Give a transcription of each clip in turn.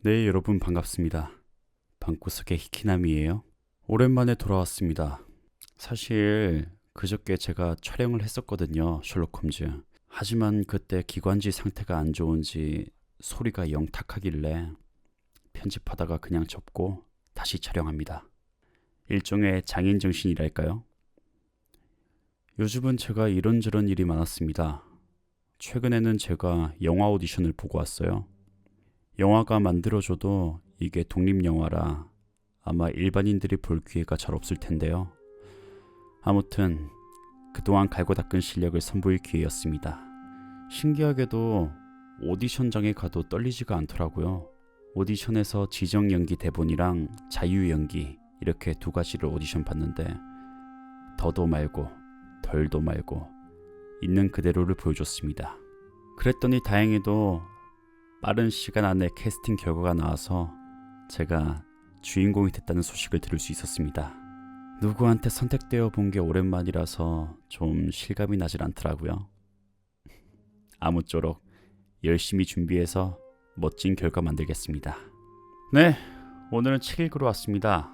네, 여러분 반갑습니다. 방구석의 히키남이에요. 오랜만에 돌아왔습니다. 사실 그저께 제가 촬영을 했었거든요, 셜록 홈즈. 하지만 그때 기관지 상태가 안 좋은지 소리가 영탁하길래 편집하다가 그냥 접고 다시 촬영합니다. 일종의 장인 정신이랄까요? 요즘은 제가 이런저런 일이 많았습니다. 최근에는 제가 영화 오디션을 보고 왔어요. 영화가 만들어져도 이게 독립영화라 아마 일반인들이 볼 기회가 잘 없을 텐데요. 아무튼 그동안 갈고 닦은 실력을 선보일 기회였습니다. 신기하게도 오디션장에 가도 떨리지가 않더라고요. 오디션에서 지정 연기 대본이랑 자유 연기 이렇게 두 가지를 오디션 봤는데 더도 말고 덜도 말고 있는 그대로를 보여줬습니다. 그랬더니 다행히도 빠른 시간 안에 캐스팅 결과가 나와서 제가 주인공이 됐다는 소식을 들을 수 있었습니다. 누구한테 선택되어 본 게 오랜만이라서 좀 실감이 나질 않더라고요. 아무쪼록 열심히 준비해서 멋진 결과 만들겠습니다. 네, 오늘은 책 읽으러 왔습니다.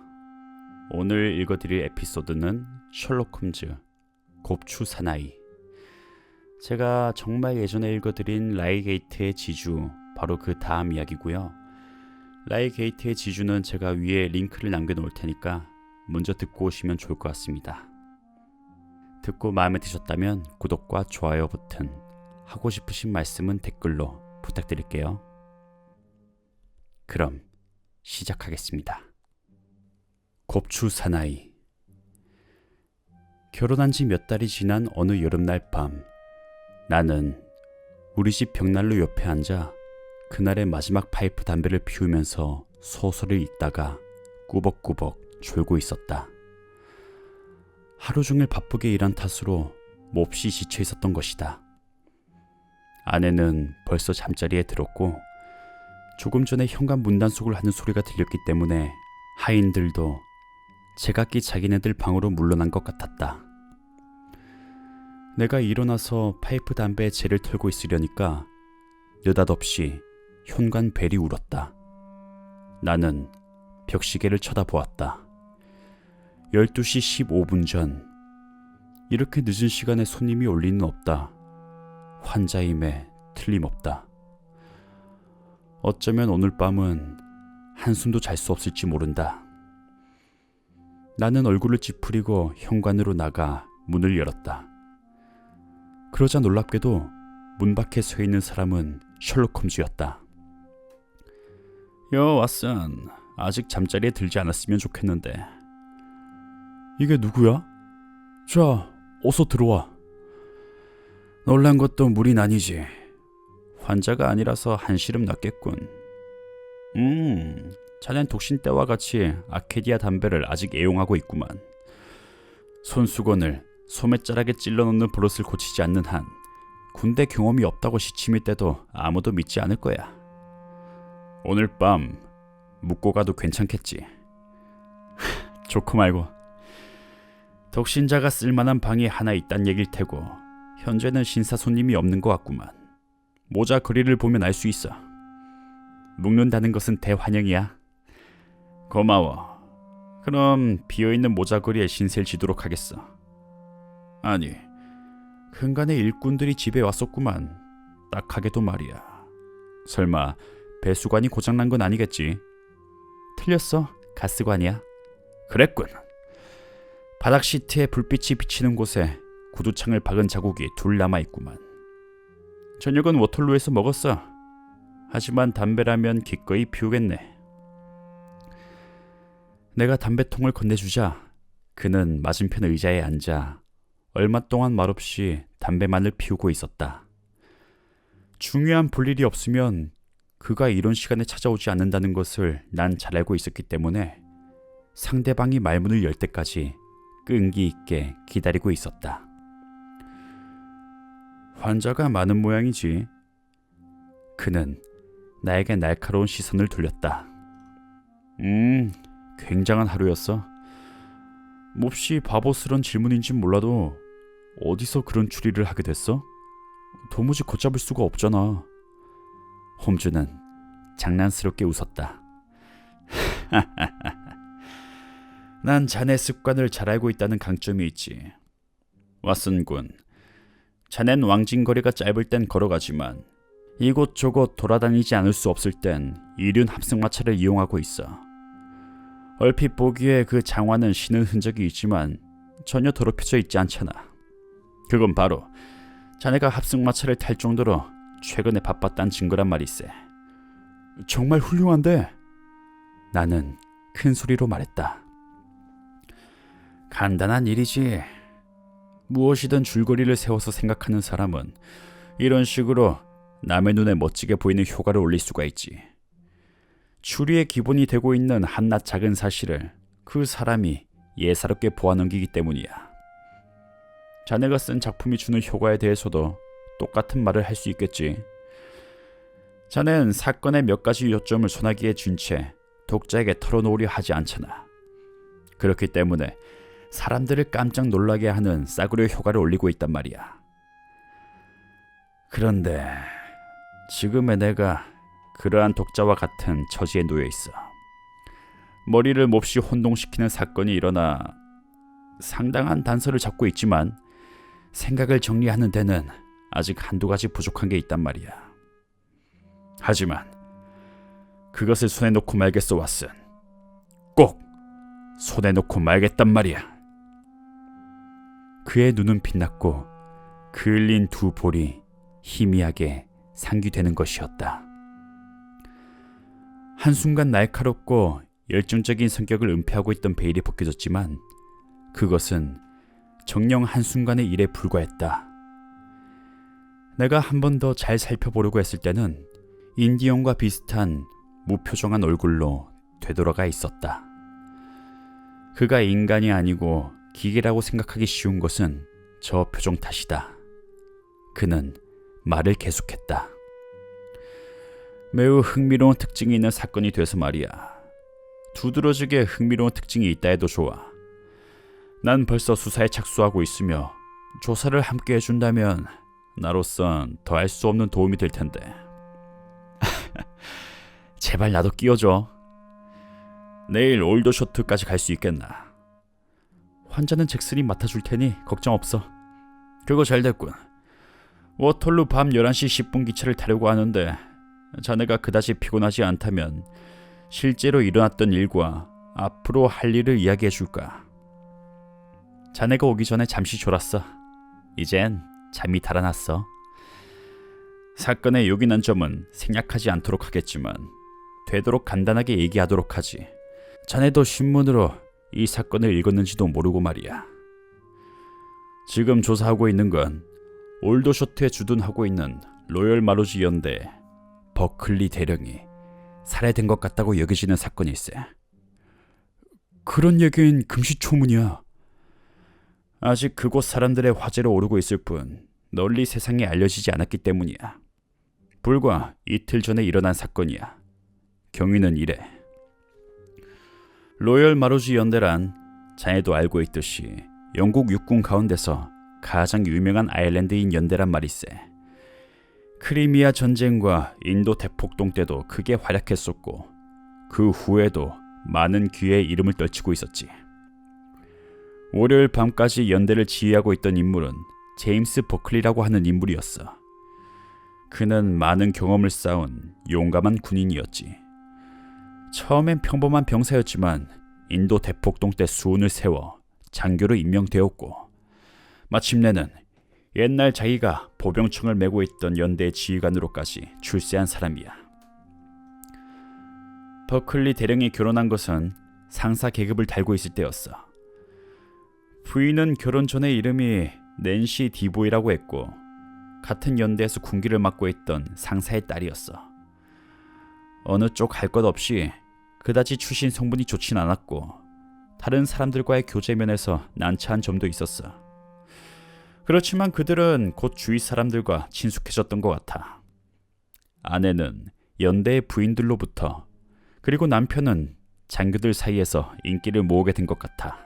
오늘 읽어드릴 에피소드는 셜록 홈즈 곱추 사나이. 제가 정말 예전에 읽어드린 라이게이트의 지주, 바로 그 다음 이야기고요. 라이게이트의 지주는 제가 위에 링크를 남겨놓을 테니까 먼저 듣고 오시면 좋을 것 같습니다. 듣고 마음에 드셨다면 구독과 좋아요 버튼, 하고 싶으신 말씀은 댓글로 부탁드릴게요. 그럼 시작하겠습니다. 곱추 사나이. 결혼한 지 몇 달이 지난 어느 여름날 밤, 나는 우리 집 벽난로 옆에 앉아 그날의 마지막 파이프 담배를 피우면서 소설을 읽다가 꾸벅꾸벅 졸고 있었다. 하루 종일 바쁘게 일한 탓으로 몹시 지쳐 있었던 것이다. 아내는 벌써 잠자리에 들었고 조금 전에 현관 문단속을 하는 소리가 들렸기 때문에 하인들도 제각기 자기네들 방으로 물러난 것 같았다. 내가 일어나서 파이프 담배에 재를 털고 있으려니까 느닷없이 현관 벨이 울었다. 나는 벽시계를 쳐다보았다. 12시 15분 전. 이렇게 늦은 시간에 손님이 올 리는 없다. 환자임에 틀림없다. 어쩌면 오늘 밤은 한숨도 잘 수 없을지 모른다. 나는 얼굴을 찌푸리고 현관으로 나가 문을 열었다. 그러자 놀랍게도 문 밖에 서 있는 사람은 셜록 홈즈였다. 왓슨, 아직 잠자리에 들지 않았으면 좋겠는데. 이게 누구야? 자, 어서 들어와. 놀란 것도 무리는 아니지. 환자가 아니라서 한시름 났겠군. 자넨 독신 때와 같이 아케디아 담배를 아직 애용하고 있구만. 손수건을 소매자락에 찔러놓는 버릇을 고치지 않는 한 군대 경험이 없다고 시침일 때도 아무도 믿지 않을 거야. 오늘 밤 묵고 가도 괜찮겠지. 좋고 말고. 독신자가 쓸만한 방이 하나 있단 얘길 테고 현재는 신사 손님이 없는 것 같구만. 모자 거리를 보면 알 수 있어. 묵는다는 것은 대환영이야. 고마워. 그럼 비어있는 모자 거리에 신세를 지도록 하겠어. 아니, 근간에 일꾼들이 집에 왔었구만. 딱하게도 말이야. 설마 배수관이 고장난 건 아니겠지? 틀렸어. 가스관이야. 그랬군. 바닥 시트에 불빛이 비치는 곳에 구두창을 박은 자국이 둘 남아있구만. 저녁은 워털루에서 먹었어. 하지만 담배라면 기꺼이 피우겠네. 내가 담배통을 건네주자 그는 맞은편 의자에 앉아 얼마 동안 말없이 담배만을 피우고 있었다. 중요한 볼일이 없으면 그가 이런 시간에 찾아오지 않는다는 것을 난 잘 알고 있었기 때문에 상대방이 말문을 열 때까지 끈기 있게 기다리고 있었다. 환자가 많은 모양이지. 그는 나에게 날카로운 시선을 돌렸다. 굉장한 하루였어. 몹시 바보스런 질문인진 몰라도 어디서 그런 추리를 하게 됐어? 도무지 걷잡을 수가 없잖아. 홈즈는 장난스럽게 웃었다. 난 자네 습관을 잘 알고 있다는 강점이 있지. 왓슨 군, 자넨 왕징거리가 짧을 땐 걸어가지만 이곳저곳 돌아다니지 않을 수 없을 땐 이륜 합승마차를 이용하고 있어. 얼핏 보기에 그 장화는 신은 흔적이 있지만 전혀 더럽혀져 있지 않잖아. 그건 바로 자네가 합승마차를 탈 정도로 최근에 바빴다는 증거란 말이세. 정말 훌륭한데? 나는 큰 소리로 말했다. 간단한 일이지. 무엇이든 줄거리를 세워서 생각하는 사람은 이런 식으로 남의 눈에 멋지게 보이는 효과를 올릴 수가 있지. 추리의 기본이 되고 있는 한낱 작은 사실을 그 사람이 예사롭게 보아넘기기 때문이야. 자네가 쓴 작품이 주는 효과에 대해서도 똑같은 말을 할 수 있겠지. 자넨 사건의 몇 가지 요점을 소나기에 쥔 채 독자에게 털어놓으려 하지 않잖아. 그렇기 때문에 사람들을 깜짝 놀라게 하는 싸구려 효과를 올리고 있단 말이야. 그런데 지금의 내가 그러한 독자와 같은 처지에 놓여 있어. 머리를 몹시 혼동시키는 사건이 일어나 상당한 단서를 잡고 있지만 생각을 정리하는 데는 아직 한두 가지 부족한 게 있단 말이야. 하지만 그것을 손에 놓고 말겠어, 왓슨. 꼭 손에 놓고 말겠단 말이야. 그의 눈은 빛났고 그을린 두 볼이 희미하게 상기되는 것이었다. 한순간 날카롭고 열정적인 성격을 은폐하고 있던 베일이 벗겨졌지만 그것은 정녕 한순간의 일에 불과했다. 내가 한 번 더 잘 살펴보려고 했을 때는 인디언과 비슷한 무표정한 얼굴로 되돌아가 있었다. 그가 인간이 아니고 기계라고 생각하기 쉬운 것은 저 표정 탓이다. 그는 말을 계속했다. 매우 흥미로운 특징이 있는 사건이 돼서 말이야. 두드러지게 흥미로운 특징이 있다 해도 좋아. 난 벌써 수사에 착수하고 있으며 조사를 함께 해준다면 나로선 더할 수 없는 도움이 될 텐데. 제발 나도 끼워줘. 내일 올더쇼트까지 갈 수 있겠나? 환자는 잭슨이 맡아줄 테니 걱정 없어. 그거 잘 됐군. 워털루 밤 11시 10분 기차를 타려고 하는데 자네가 그다지 피곤하지 않다면 실제로 일어났던 일과 앞으로 할 일을 이야기해 줄까? 자네가 오기 전에 잠시 졸았어. 이젠 잠이 달아났어. 사건의 요긴한 점은 생략하지 않도록 하겠지만 되도록 간단하게 얘기하도록 하지. 자네도 신문으로 이 사건을 읽었는지도 모르고 말이야. 지금 조사하고 있는 건 올더쇼트에 주둔하고 있는 로열 마로지 연대 버클리 대령이 살해된 것 같다고 여겨지는 사건일세. 그런 얘긴 금시초문이야. 아직 그곳 사람들의 화제로 오르고 있을 뿐 널리 세상에 알려지지 않았기 때문이야. 불과 이틀 전에 일어난 사건이야. 경위는 이래. 로열 마로지 연대란 자네도 알고 있듯이 영국 육군 가운데서 가장 유명한 아일랜드인 연대란 말이세. 크리미아 전쟁과 인도 대폭동 때도 크게 활약했었고 그 후에도 많은 기회의 이름을 떨치고 있었지. 월요일 밤까지 연대를 지휘하고 있던 인물은 제임스 버클리라고 하는 인물이었어. 그는 많은 경험을 쌓은 용감한 군인이었지. 처음엔 평범한 병사였지만 인도 대폭동 때 수운을 세워 장교로 임명되었고 마침내는 옛날 자기가 보병총을 메고 있던 연대의 지휘관으로까지 출세한 사람이야. 버클리 대령이 결혼한 것은 상사 계급을 달고 있을 때였어. 부인은 결혼 전에 이름이 낸시 디보이라고 했고 같은 연대에서 군기를 맡고 있던 상사의 딸이었어. 어느 쪽 할 것 없이 그다지 출신 성분이 좋진 않았고 다른 사람들과의 교제 면에서 난처한 점도 있었어. 그렇지만 그들은 곧 주위 사람들과 친숙해졌던 것 같아. 아내는 연대의 부인들로부터 그리고 남편은 장교들 사이에서 인기를 모으게 된 것 같아.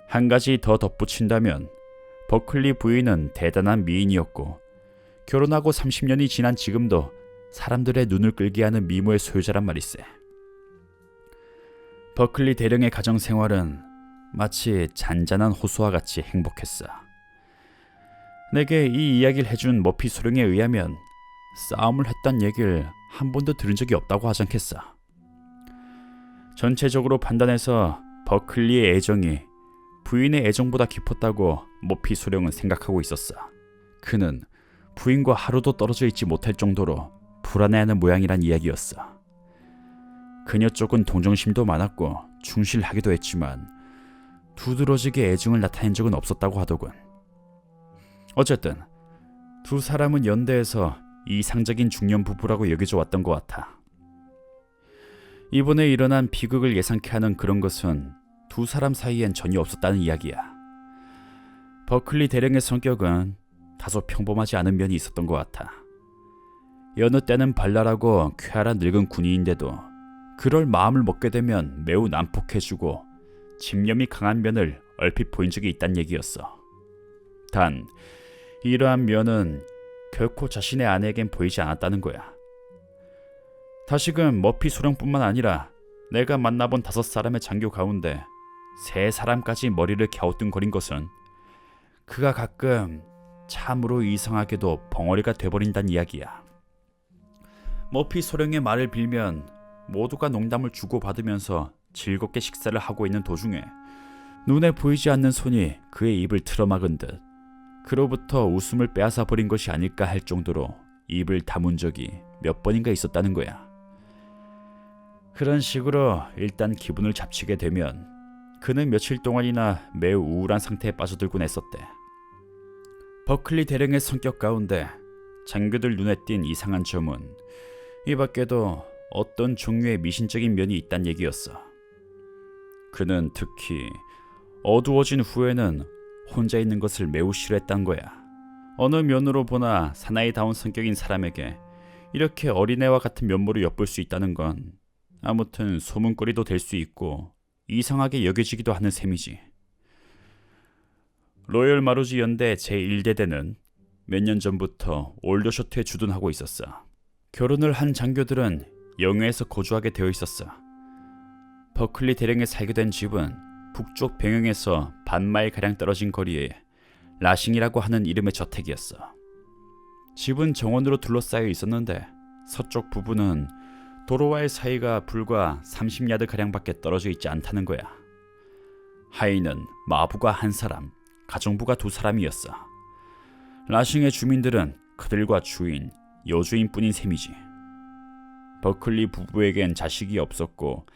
한 가지 더 덧붙인다면 버클리 부인은 대단한 미인이었고 결혼하고 30년이 지난 지금도 사람들의 눈을 끌게 하는 미모의 소유자란 말이세. 버클리 대령의 가정생활은 마치 잔잔한 호수와 같이 행복했어. 내게 이 이야기를 해준 머피 소령에 의하면 싸움을 했단 얘기를 한 번도 들은 적이 없다고 하지 않겠어. 전체적으로 판단해서 버클리의 애정이 부인의 애정보다 깊었다고 머피 소령은 생각하고 있었어. 그는 부인과 하루도 떨어져 있지 못할 정도로 불안해하는 모양이란 이야기였어. 그녀 쪽은 동정심도 많았고 충실하기도 했지만 두드러지게 애정을 나타낸 적은 없었다고 하더군. 어쨌든 두 사람은 연대에서 이상적인 중년 부부라고 여겨져 왔던 것 같아. 이번에 일어난 비극을 예상케 하는 그런 것은 두 사람 사이엔 전혀 없었다는 이야기야. 버클리 대령의 성격은 다소 평범하지 않은 면이 있었던 것 같아. 여느 때는 발랄하고 쾌활한 늙은 군인인데도 그럴 마음을 먹게 되면 매우 난폭해지고 집념이 강한 면을 얼핏 보인 적이 있단 얘기였어. 단 이러한 면은 결코 자신의 아내에겐 보이지 않았다는 거야. 다시금 머피 소령뿐만 아니라 내가 만나본 5사람의 장교 가운데 3사람까지 머리를 갸우뚱거린 것은 그가 가끔 참으로 이상하게도 벙어리가 돼버린다는 이야기야. 머피 소령의 말을 빌면 모두가 농담을 주고받으면서 즐겁게 식사를 하고 있는 도중에 눈에 보이지 않는 손이 그의 입을 틀어막은 듯 그로부터 웃음을 빼앗아 버린 것이 아닐까 할 정도로 입을 다문 적이 몇 번인가 있었다는 거야. 그런 식으로 일단 기분을 잡치게 되면 그는 며칠 동안이나 매우 우울한 상태에 빠져들곤 했었대. 버클리 대령의 성격 가운데 장교들 눈에 띈 이상한 점은 이 밖에도 어떤 종류의 미신적인 면이 있단 얘기였어. 그는 특히 어두워진 후에는 혼자 있는 것을 매우 싫어했단 거야. 어느 면으로 보나 사나이다운 성격인 사람에게 이렇게 어린애와 같은 면모를 엿볼 수 있다는 건 아무튼 소문거리도 될 수 있고 이상하게 여겨지기도 하는 셈이지. 로열 마루지 연대 제1대대는 몇 년 전부터 올더셔트에 주둔하고 있었어. 결혼을 한 장교들은 영해에서 거주하게 되어 있었어. 버클리 대령에 살게 된 집은 북쪽 병영에서 반마일가량 떨어진 거리에 라싱이라고 하는 이름의 저택이었어. 집은 정원으로 둘러싸여 있었는데 서쪽 부분은 도로와의 사이가 불과 30야드가량밖에 떨어져 있지 않다는 거야. 하인은 마부가 1사람, 가정부가 2사람이었어. 라싱의 주민들은 그들과 주인, 여주인뿐인 셈이지. 버클리 부부에겐 자식이 없었고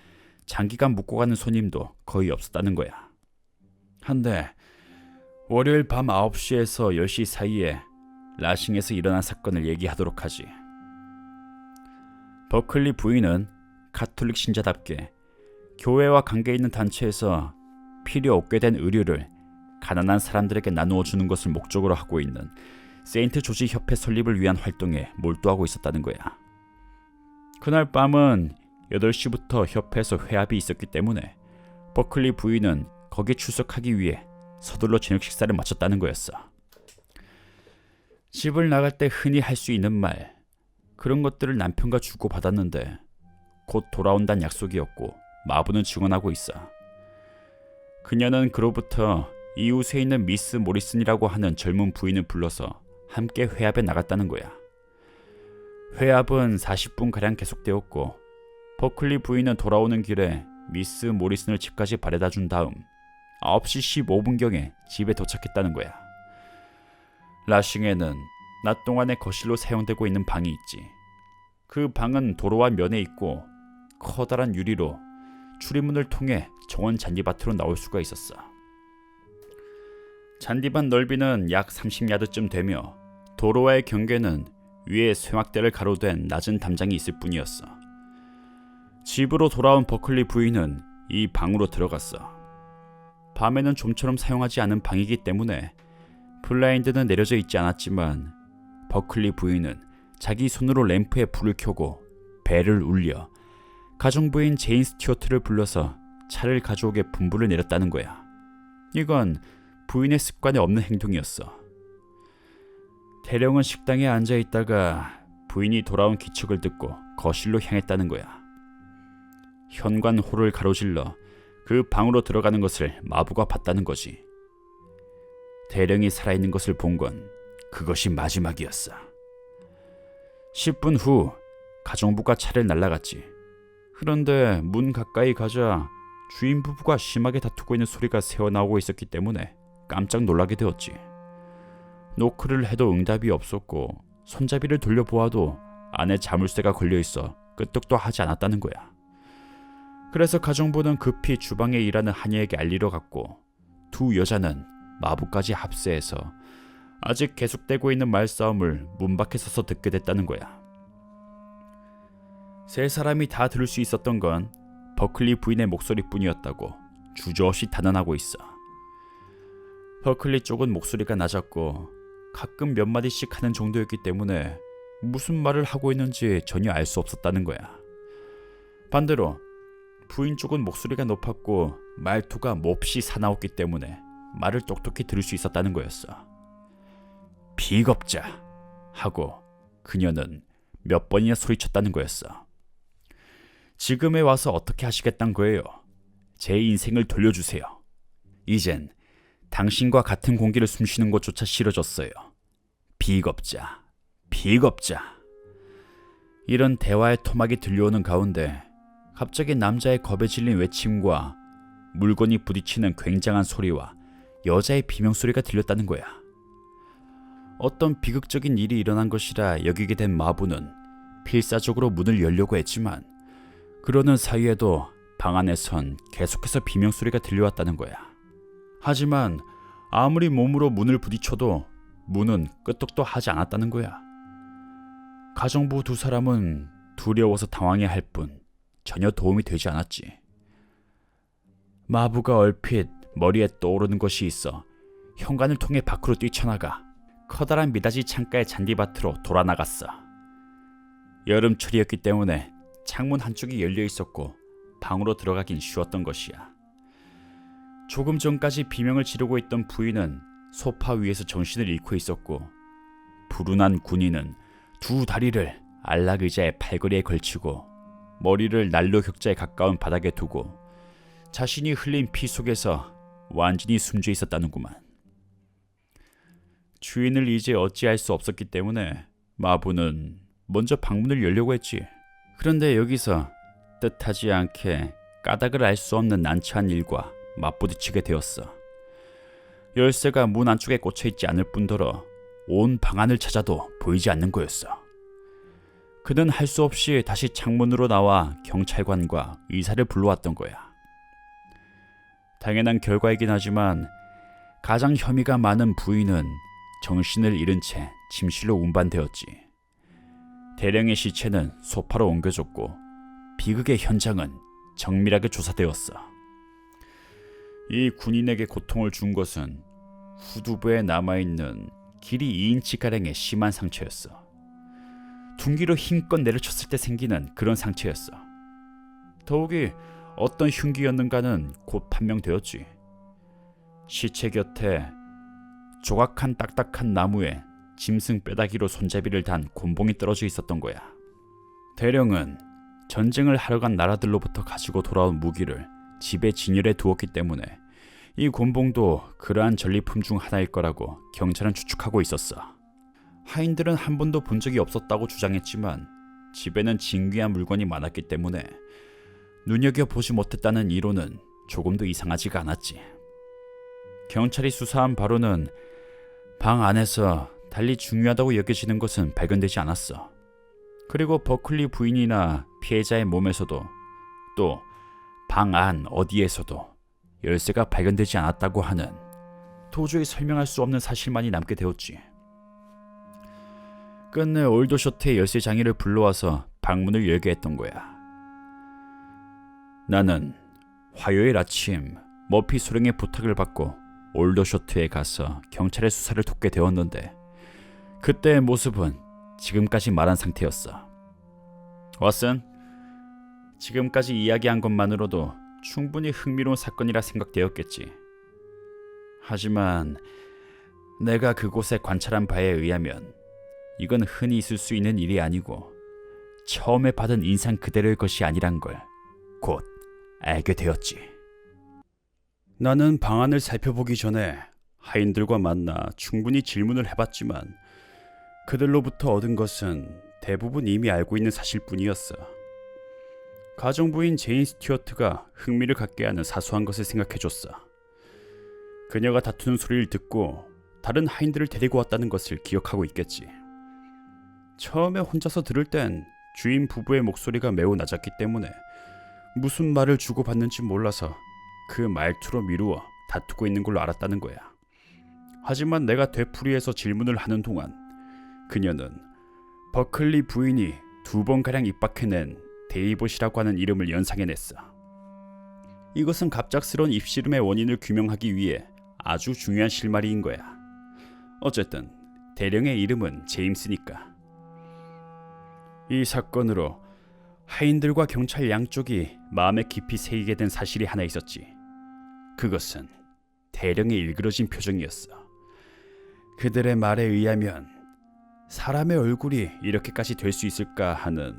장기간 묵고 가는 손님도 거의 없었다는 거야. 한데 월요일 밤 9시에서 10시 사이에 라싱에서 일어난 사건을 얘기하도록 하지. 버클리 부인은 가톨릭 신자답게 교회와 관계 있는 단체에서 필요 없게 된 의류를 가난한 사람들에게 나누어 주는 것을 목적으로 하고 있는 세인트 조지 협회 설립을 위한 활동에 몰두하고 있었다는 거야. 그날 밤은 8시부터 협회에서 회합이 있었기 때문에 버클리 부인은 거기에 출석하기 위해 서둘러 저녁 식사를 마쳤다는 거였어. 집을 나갈 때 흔히 할 수 있는 말, 그런 것들을 남편과 주고받았는데 곧 돌아온다는 약속이었고 마부는 증언하고 있어. 그녀는 그로부터 이웃에 있는 미스 모리슨이라고 하는 젊은 부인을 불러서 함께 회합에 나갔다는 거야. 회합은 40분가량 계속되었고 버클리 부인은 돌아오는 길에 미스 모리슨을 집까지 바래다 준 다음 9시 15분경에 집에 도착했다는 거야. 라싱에는 낮 동안에 거실로 사용되고 있는 방이 있지. 그 방은 도로와 면에 있고 커다란 유리로 출입문을 통해 정원 잔디밭으로 나올 수가 있었어. 잔디밭 넓이는 약 30야드쯤 되며 도로와의 경계는 위에 쇠막대를 가로된 낮은 담장이 있을 뿐이었어. 집으로 돌아온 버클리 부인은 이 방으로 들어갔어. 밤에는 좀처럼 사용하지 않은 방이기 때문에 블라인드는 내려져 있지 않았지만 버클리 부인은 자기 손으로 램프에 불을 켜고 벨을 울려 가정부인 제인 스튜어트를 불러서 차를 가져오게 분부를 내렸다는 거야. 이건 부인의 습관에 없는 행동이었어. 대령은 식당에 앉아 있다가 부인이 돌아온 기척을 듣고 거실로 향했다는 거야. 현관호를 가로질러 그 방으로 들어가는 것을 마부가 봤다는 거지. 대령이 살아있는 것을 본 건 그것이 마지막이었어. 10분 후 가정부가 차를 날라갔지. 그런데 문 가까이 가자 주인 부부가 심하게 다투고 있는 소리가 새어나오고 있었기 때문에 깜짝 놀라게 되었지. 노크를 해도 응답이 없었고 손잡이를 돌려보아도 안에 자물쇠가 걸려있어 끄떡도 하지 않았다는 거야. 그래서 가정부는 급히 주방에 일하는 하녀에게 알리러 갔고 두 여자는 마부까지 합세해서 아직 계속되고 있는 말싸움을 문 밖에 서서 듣게 됐다는 거야. 세 사람이 다 들을 수 있었던 건 버클리 부인의 목소리뿐이었다고 주저없이 단언하고 있어. 버클리 쪽은 목소리가 낮았고 가끔 몇 마디씩 하는 정도였기 때문에 무슨 말을 하고 있는지 전혀 알 수 없었다는 거야. 반대로 부인 쪽은 목소리가 높았고 말투가 몹시 사나웠기 때문에 말을 똑똑히 들을 수 있었다는 거였어. 비겁자 하고 그녀는 몇 번이나 소리쳤다는 거였어. 지금에 와서 어떻게 하시겠단 거예요? 제 인생을 돌려주세요. 이젠 당신과 같은 공기를 숨쉬는 것조차 싫어졌어요. 비겁자, 비겁자. 이런 대화의 토막이 들려오는 가운데 갑자기 남자의 겁에 질린 외침과 물건이 부딪히는 굉장한 소리와 여자의 비명소리가 들렸다는 거야. 어떤 비극적인 일이 일어난 것이라 여기게 된 마부는 필사적으로 문을 열려고 했지만 그러는 사이에도 방 안에선 계속해서 비명소리가 들려왔다는 거야. 하지만 아무리 몸으로 문을 부딪혀도 문은 끄떡도 하지 않았다는 거야. 가정부 두 사람은 두려워서 당황해할 뿐 전혀 도움이 되지 않았지. 마부가 얼핏 머리에 떠오르는 것이 있어 현관을 통해 밖으로 뛰쳐나가 커다란 미닫이 창가의 잔디밭으로 돌아나갔어. 여름철이었기 때문에 창문 한쪽이 열려 있었고 방으로 들어가긴 쉬웠던 것이야. 조금 전까지 비명을 지르고 있던 부인은 소파 위에서 정신을 잃고 있었고 불운한 군인은 두 다리를 안락의자의 팔걸이에 걸치고 머리를 난로 격자에 가까운 바닥에 두고 자신이 흘린 피 속에서 완전히 숨져 있었다는구만. 주인을 이제 어찌할 수 없었기 때문에 마부는 먼저 방문을 열려고 했지. 그런데 여기서 뜻하지 않게 까닭을 알 수 없는 난처한 일과 맞부딪히게 되었어. 열쇠가 문 안쪽에 꽂혀있지 않을 뿐더러 온 방 안을 찾아도 보이지 않는 거였어. 그는 할 수 없이 다시 창문으로 나와 경찰관과 의사를 불러왔던 거야. 당연한 결과이긴 하지만 가장 혐의가 많은 부인은 정신을 잃은 채 침실로 운반되었지. 대령의 시체는 소파로 옮겨졌고 비극의 현장은 정밀하게 조사되었어. 이 군인에게 고통을 준 것은 후두부에 남아있는 길이 2인치가량의 심한 상처였어. 둔기로 힘껏 내려쳤을 때 생기는 그런 상처였어. 더욱이 어떤 흉기였는가는 곧 판명되었지. 시체 곁에 조각한 딱딱한 나무에 짐승 뼈다귀로 손잡이를 단 곤봉이 떨어져 있었던 거야. 대령은 전쟁을 하러 간 나라들로부터 가지고 돌아온 무기를 집에 진열해 두었기 때문에 이 곤봉도 그러한 전리품 중 하나일 거라고 경찰은 추측하고 있었어. 하인들은 한 번도 본 적이 없었다고 주장했지만 집에는 진귀한 물건이 많았기 때문에 눈여겨보지 못했다는 이론은 조금도 이상하지가 않았지. 경찰이 수사한 바로는 방 안에서 달리 중요하다고 여겨지는 것은 발견되지 않았어. 그리고 버클리 부인이나 피해자의 몸에서도 또 방 안 어디에서도 열쇠가 발견되지 않았다고 하는 도저히 설명할 수 없는 사실만이 남게 되었지. 끝내 올더셔트의 열쇠 장인을 불러와서 방문을 열게 했던 거야. 나는 화요일 아침 머피 소령의 부탁을 받고 올더셔트에 가서 경찰의 수사를 돕게 되었는데 그때의 모습은 지금까지 말한 상태였어. 왓슨, 지금까지 이야기한 것만으로도 충분히 흥미로운 사건이라 생각되었겠지. 하지만 내가 그곳에 관찰한 바에 의하면 이건 흔히 있을 수 있는 일이 아니고 처음에 받은 인상 그대로의 것이 아니란 걸 곧 알게 되었지. 나는 방안을 살펴보기 전에 하인들과 만나 충분히 질문을 해봤지만 그들로부터 얻은 것은 대부분 이미 알고 있는 사실뿐이었어. 가정부인 제인 스튜어트가 흥미를 갖게 하는 사소한 것을 생각해줬어. 그녀가 다투는 소리를 듣고 다른 하인들을 데리고 왔다는 것을 기억하고 있겠지. 처음에 혼자서 들을 땐 주인 부부의 목소리가 매우 낮았기 때문에 무슨 말을 주고받는지 몰라서 그 말투로 미루어 다투고 있는 걸로 알았다는 거야. 하지만 내가 되풀이해서 질문을 하는 동안 그녀는 버클리 부인이 2번가량 입박해낸 데이봇이라고 하는 이름을 연상해냈어. 이것은 갑작스러운 입씨름의 원인을 규명하기 위해 아주 중요한 실마리인 거야. 어쨌든 대령의 이름은 제임스니까. 이 사건으로 하인들과 경찰 양쪽이 마음에 깊이 새기게 된 사실이 하나 있었지. 그것은 대령의 일그러진 표정이었어. 그들의 말에 의하면 사람의 얼굴이 이렇게까지 될 수 있을까 하는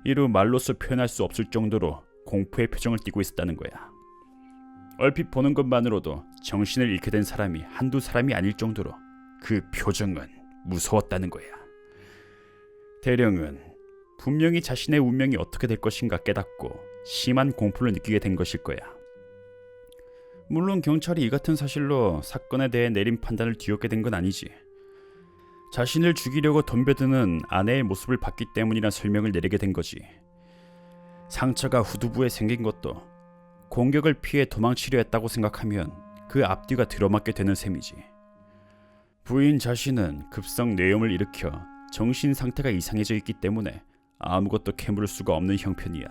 이루 말로써 표현할 수 없을 정도로 공포의 표정을 띠고 있었다는 거야. 얼핏 보는 것만으로도 정신을 잃게 된 사람이 한두 사람이 아닐 정도로 그 표정은 무서웠다는 거야. 대령은 분명히 자신의 운명이 어떻게 될 것인가 깨닫고 심한 공포를 느끼게 된 것일 거야. 물론 경찰이 이 같은 사실로 사건에 대해 내린 판단을 뒤엎게 된 건 아니지. 자신을 죽이려고 덤벼드는 아내의 모습을 봤기 때문이란 설명을 내리게 된 거지. 상처가 후두부에 생긴 것도 공격을 피해 도망치려 했다고 생각하면 그 앞뒤가 들어맞게 되는 셈이지. 부인 자신은 급성 뇌염을 일으켜 정신 상태가 이상해져 있기 때문에 아무것도 캐물을 수가 없는 형편이야.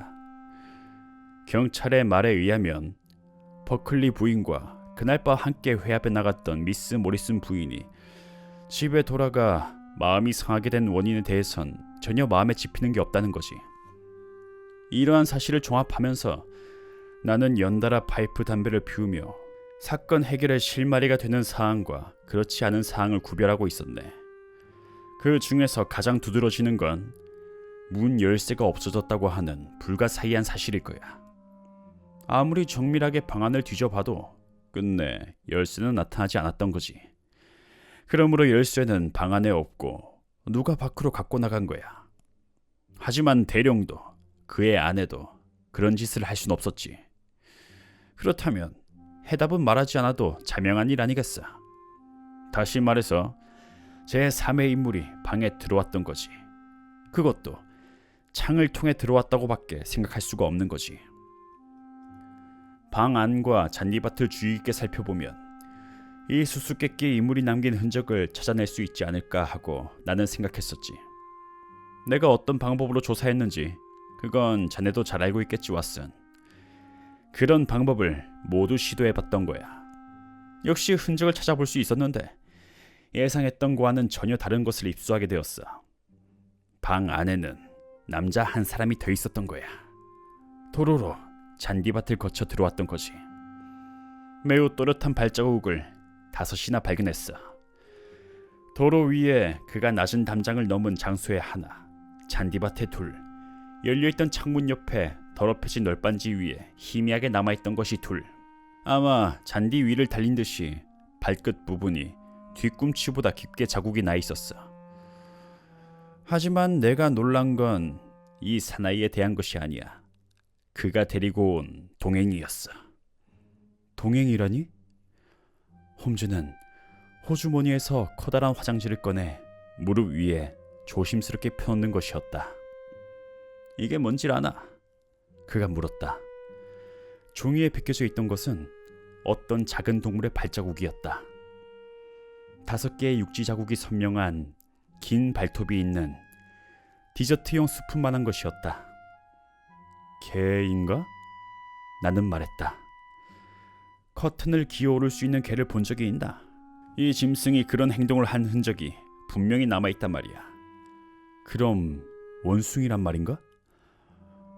경찰의 말에 의하면 버클리 부인과 그날 밤 함께 회합에 나갔던 미스 모리슨 부인이 집에 돌아가 마음이 상하게 된 원인에 대해선 전혀 마음에 집히는 게 없다는 거지. 이러한 사실을 종합하면서 나는 연달아 파이프 담배를 피우며 사건 해결의 실마리가 되는 사항과 그렇지 않은 사항을 구별하고 있었네. 그 중에서 가장 두드러지는 건 문 열쇠가 없어졌다고 하는 불가사의한 사실일 거야. 아무리 정밀하게 방안을 뒤져봐도 끝내 열쇠는 나타나지 않았던 거지. 그러므로 열쇠는 방 안에 없고 누가 밖으로 갖고 나간 거야. 하지만 대령도 그의 아내도 그런 짓을 할 순 없었지. 그렇다면 해답은 말하지 않아도 자명한 일 아니겠어. 다시 말해서 제3의 인물이 방에 들어왔던 거지. 그것도 창을 통해 들어왔다고 밖에 생각할 수가 없는 거지. 방 안과 잔디밭을 주의 깊게 살펴보면 이 수수께끼의 인물이 남긴 흔적을 찾아낼 수 있지 않을까 하고 나는 생각했었지. 내가 어떤 방법으로 조사했는지 그건 자네도 잘 알고 있겠지, 왓슨. 그런 방법을 모두 시도해봤던 거야. 역시 흔적을 찾아볼 수 있었는데 예상했던 거와는 전혀 다른 것을 입수하게 되었어. 방 안에는 남자 한 사람이 더 있었던 거야. 도로로 잔디밭을 거쳐 들어왔던 거지. 매우 또렷한 발자국을 5이나 발견했어. 도로 위에 그가 낮은 담장을 넘은 장소에 하나, 잔디밭에 둘, 열려있던 창문 옆에 더럽혀진 널빤지 위에 희미하게 남아있던 것이 둘. 아마 잔디 위를 달린 듯이 발끝 부분이 뒤꿈치보다 깊게 자국이 나 있었어. 하지만 내가 놀란 건 이 사나이에 대한 것이 아니야. 그가 데리고 온 동행이었어. 동행이라니? 홈즈는 호주머니에서 커다란 화장지를 꺼내 무릎 위에 조심스럽게 펴놓는 것이었다. 이게 뭔지 아나? 그가 물었다. 종이에 베껴져 있던 것은 어떤 작은 동물의 발자국이었다. 5개의 육지 자국이 선명한 긴 발톱이 있는 디저트용 스푼만한 것이었다. 개인가? 나는 말했다. 커튼을 기어오를 수 있는 개를 본 적이 있나? 이 짐승이 그런 행동을 한 흔적이 분명히 남아있단 말이야. 그럼 원숭이란 말인가?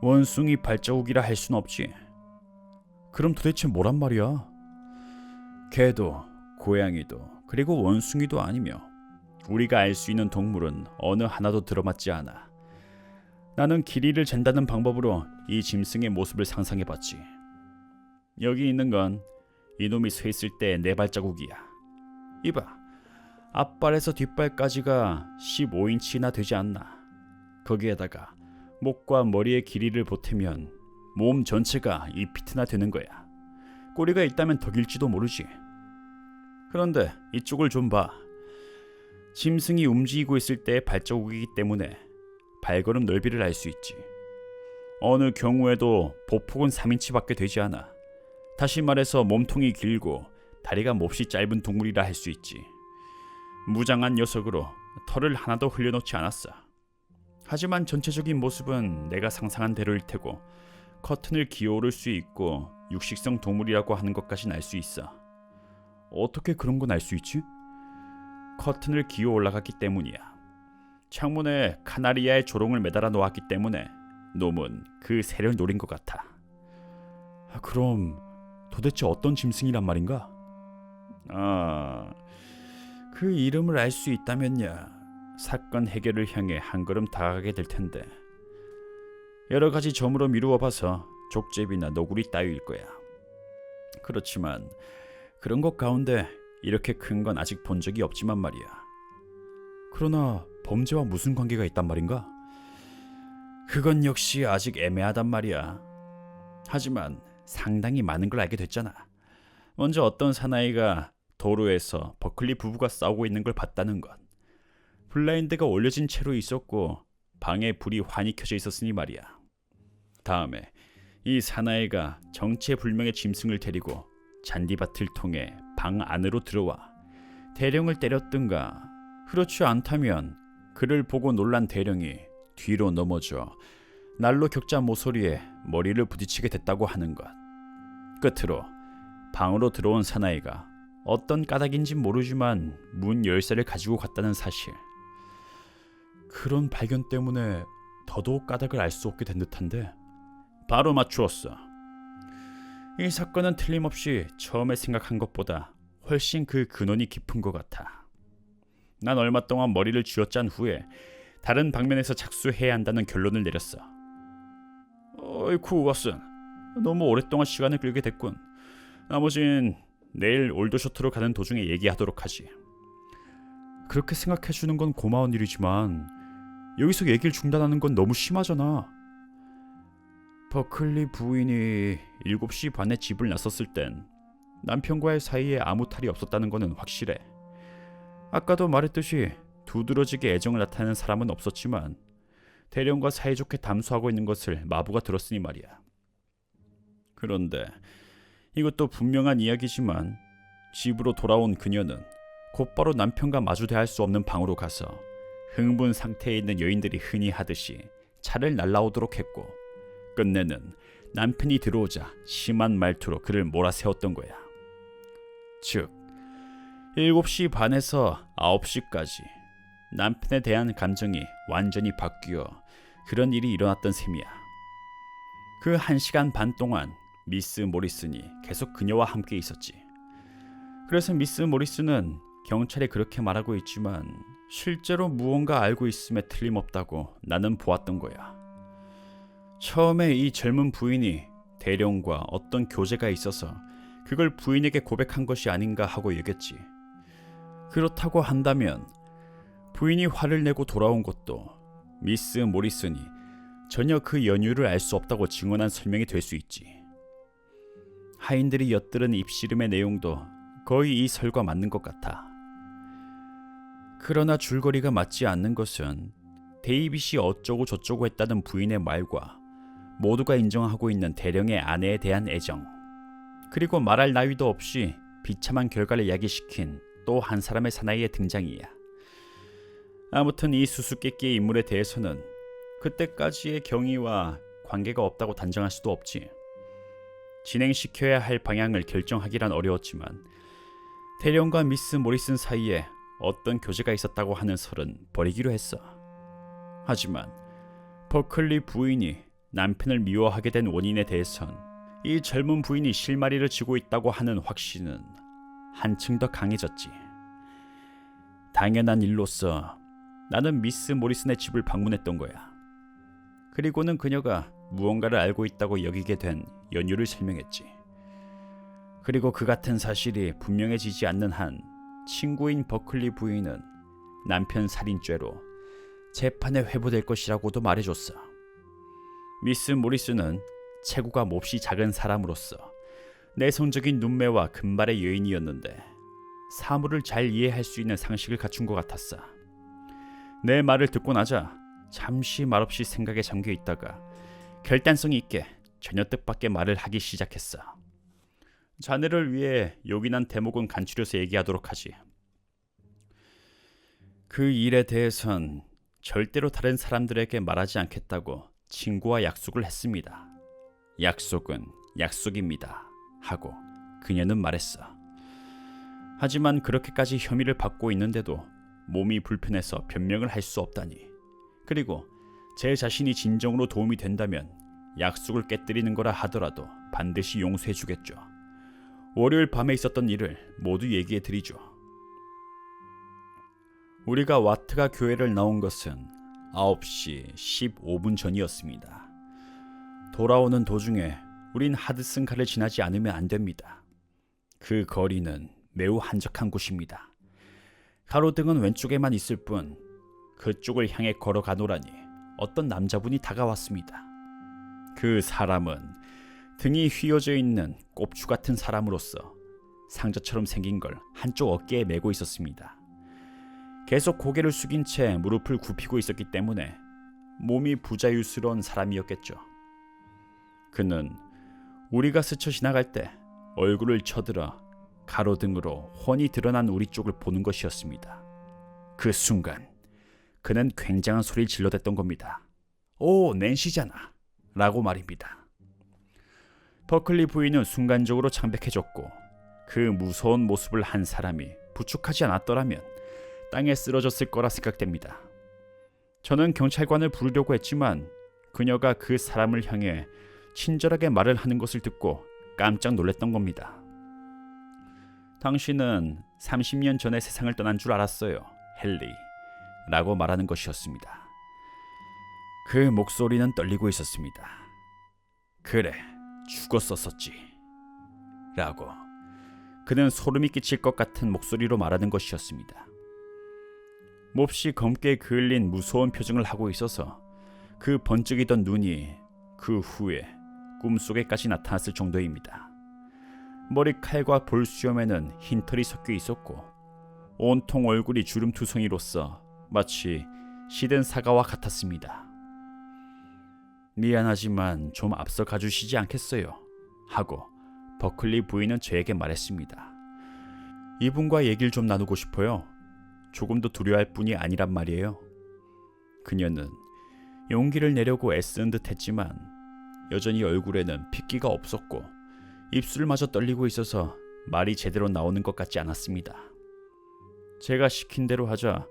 원숭이 발자국이라 할 순 없지. 그럼 도대체 뭐란 말이야? 개도 고양이도 그리고 원숭이도 아니며 우리가 알 수 있는 동물은 어느 하나도 들어맞지 않아. 나는 길이를 잰다는 방법으로 이 짐승의 모습을 상상해봤지. 여기 있는 건 이놈이 서 있을 때 내 발자국이야. 이봐, 앞발에서 뒷발까지가 15인치나 되지 않나. 거기에다가 목과 머리의 길이를 보태면 몸 전체가 2피트나 되는 거야. 꼬리가 있다면 더 길지도 모르지. 그런데 이쪽을 좀 봐. 짐승이 움직이고 있을 때의 발자국이기 때문에 발걸음 넓이를 알 수 있지. 어느 경우에도 보폭은 3인치밖에 되지 않아. 다시 말해서 몸통이 길고 다리가 몹시 짧은 동물이라 할 수 있지. 무장한 녀석으로 털을 하나도 흘려놓지 않았어. 하지만 전체적인 모습은 내가 상상한 대로일 테고 커튼을 기어오를 수 있고 육식성 동물이라고 하는 것까진 알 수 있어. 어떻게 그런 건 알 수 있지? 커튼을 기어 올라갔기 때문이야. 창문에 카나리아의 조롱을 매달아 놓았기 때문에 놈은 그 새를 노린 것 같아. 그럼 도대체 어떤 짐승이란 말인가? 그 이름을 알 수 있다면야 사건 해결을 향해 한 걸음 다가가게 될 텐데. 여러 가지 점으로 미루어 봐서 족제비나 너구리 따위일 거야. 그렇지만 그런 것 가운데 이렇게 큰 건 아직 본 적이 없지만 말이야. 그러나 범죄와 무슨 관계가 있단 말인가? 그건 역시 아직 애매하단 말이야. 하지만 상당히 많은 걸 알게 됐잖아. 먼저 어떤 사나이가 도로에서 버클리 부부가 싸우고 있는 걸 봤다는 것. 블라인드가 올려진 채로 있었고 방에 불이 환히 켜져 있었으니 말이야. 다음에 이 사나이가 정체불명의 짐승을 데리고 잔디밭을 통해 방 안으로 들어와 대령을 때렸든가, 그렇지 않다면 그를 보고 놀란 대령이 뒤로 넘어져 난로 격자 모서리에 머리를 부딪히게 됐다고 하는 것. 끝으로 방으로 들어온 사나이가 어떤 까닭인지 모르지만 문 열쇠를 가지고 갔다는 사실. 그런 발견 때문에 더더욱 까닭을 알 수 없게 된 듯한데. 바로 맞추었어. 이 사건은 틀림없이 처음에 생각한 것보다 훨씬 그 근원이 깊은 것 같아. 난 얼마 동안 머리를 쥐어짠 후에 다른 방면에서 착수해야 한다는 결론을 내렸어. 어이쿠 왓슨, 너무 오랫동안 시간을 끌게 됐군. 나머진 내일 올더셔트로 가는 도중에 얘기하도록 하지. 그렇게 생각해주는 건 고마운 일이지만 여기서 얘기를 중단하는 건 너무 심하잖아. 버클리 부인이 7시 반에 집을 나섰을 땐 남편과의 사이에 아무 탈이 없었다는 것은 확실해. 아까도 말했듯이 두드러지게 애정을 나타내는 사람은 없었지만 대령과 사이좋게 담소하고 있는 것을 마부가 들었으니 말이야. 그런데 이것도 분명한 이야기지만 집으로 돌아온 그녀는 곧바로 남편과 마주대할 수 없는 방으로 가서 흥분 상태에 있는 여인들이 흔히 하듯이 차를 날라오도록 했고, 끝내는 남편이 들어오자 심한 말투로 그를 몰아세웠던 거야. 즉 7시 반에서 9시까지 남편에 대한 감정이 완전히 바뀌어 그런 일이 일어났던 셈이야. 그 1시간 반 동안 미스 모리슨이 계속 그녀와 함께 있었지. 그래서 미스 모리슨은 경찰에 그렇게 말하고 있지만 실제로 무언가 알고 있음에 틀림없다고 나는 보았던 거야. 처음에 이 젊은 부인이 대령과 어떤 교제가 있어서 그걸 부인에게 고백한 것이 아닌가 하고 여겼지. 그렇다고 한다면 부인이 화를 내고 돌아온 것도 미스 모리슨이 전혀 그 연유를 알 수 없다고 증언한 설명이 될 수 있지. 하인들이 엿들은 입씨름의 내용도 거의 이 설과 맞는 것 같아. 그러나 줄거리가 맞지 않는 것은 데이빗이 어쩌고 저쩌고 했다는 부인의 말과 모두가 인정하고 있는 대령의 아내에 대한 애정, 그리고 말할 나위도 없이 비참한 결과를 야기시킨 또 한 사람의 사나이의 등장이야. 아무튼 이 수수께끼의 인물에 대해서는 그때까지의 경위와 관계가 없다고 단정할 수도 없지. 진행시켜야 할 방향을 결정하기란 어려웠지만 대령과 미스 모리슨 사이에 어떤 교제가 있었다고 하는 설은 버리기로 했어. 하지만 버클리 부인이 남편을 미워하게 된 원인에 대해선 이 젊은 부인이 실마리를 쥐고 있다고 하는 확신은 한층 더 강해졌지. 당연한 일로서 나는 미스 모리슨의 집을 방문했던 거야. 그리고는 그녀가 무언가를 알고 있다고 여기게 된 연유를 설명했지. 그리고 그 같은 사실이 분명해지지 않는 한 친구인 버클리 부인은 남편 살인죄로 재판에 회부될 것이라고도 말해줬어. 미스 모리슨은 체구가 몹시 작은 사람으로서 내성적인 눈매와 금발의 여인이었는데 사물을 잘 이해할 수 있는 상식을 갖춘 것 같았어. 내 말을 듣고 나자 잠시 말없이 생각에 잠겨 있다가 결단성이 있게 전혀 뜻밖의 말을 하기 시작했어. 자네를 위해 요긴한 대목은 간추려서 얘기하도록 하지. 그 일에 대해선 절대로 다른 사람들에게 말하지 않겠다고 친구와 약속을 했습니다. 약속은 약속입니다. 하고 그녀는 말했어. 하지만 그렇게까지 혐의를 받고 있는데도 몸이 불편해서 변명을 할 수 없다니. 그리고 제 자신이 진정으로 도움이 된다면 약속을 깨뜨리는 거라 하더라도 반드시 용서해 주겠죠. 월요일 밤에 있었던 일을 모두 얘기해 드리죠. 우리가 와트가 교회를 나온 것은 9시 15분 전이었습니다. 돌아오는 도중에 우린 하드슨가를 지나지 않으면 안 됩니다. 그 거리는 매우 한적한 곳입니다. 가로등은 왼쪽에만 있을 뿐 그쪽을 향해 걸어가노라니 어떤 남자분이 다가왔습니다. 그 사람은 등이 휘어져 있는 꼽추 같은 사람으로서 상자처럼 생긴 걸 한쪽 어깨에 메고 있었습니다. 계속 고개를 숙인 채 무릎을 굽히고 있었기 때문에 몸이 부자유스러운 사람이었겠죠. 그는 우리가 스쳐 지나갈 때 얼굴을 쳐들어 가로등으로 훤히 드러난 우리 쪽을 보는 것이었습니다. 그 순간 그는 굉장한 소리를 질러댔던 겁니다. 오, 낸시잖아 라고 말입니다. 버클리 부인은 순간적으로 창백해졌고 그 무서운 모습을 한 사람이 부축하지 않았더라면 땅에 쓰러졌을 거라 생각됩니다. 저는 경찰관을 부르려고 했지만 그녀가 그 사람을 향해 친절하게 말을 하는 것을 듣고 깜짝 놀랐던 겁니다. 당신은 30년 전에 세상을 떠난 줄 알았어요, 헨리 라고 말하는 것이었습니다. 그 목소리는 떨리고 있었습니다. 그래, 죽었었지 라고 그는 소름이 끼칠 것 같은 목소리로 말하는 것이었습니다. 몹시 검게 그을린 무서운 표정을 하고 있어서 그 번쩍이던 눈이 그 후에 꿈속에까지 나타났을 정도입니다. 머리칼과 볼수염에는 흰털이 섞여 있었고 온통 얼굴이 주름투성이로서 마치 시든 사과와 같았습니다. 미안하지만 좀 앞서 가주시지 않겠어요? 하고 버클리 부인은 저에게 말했습니다. 이분과 얘기를 좀 나누고 싶어요. 조금 더 두려워할 뿐이 아니란 말이에요. 그녀는 용기를 내려고 애쓰는 듯 했지만 여전히 얼굴에는 핏기가 없었고 입술마저 떨리고 있어서 말이 제대로 나오는 것 같지 않았습니다. 제가 시킨 대로 하자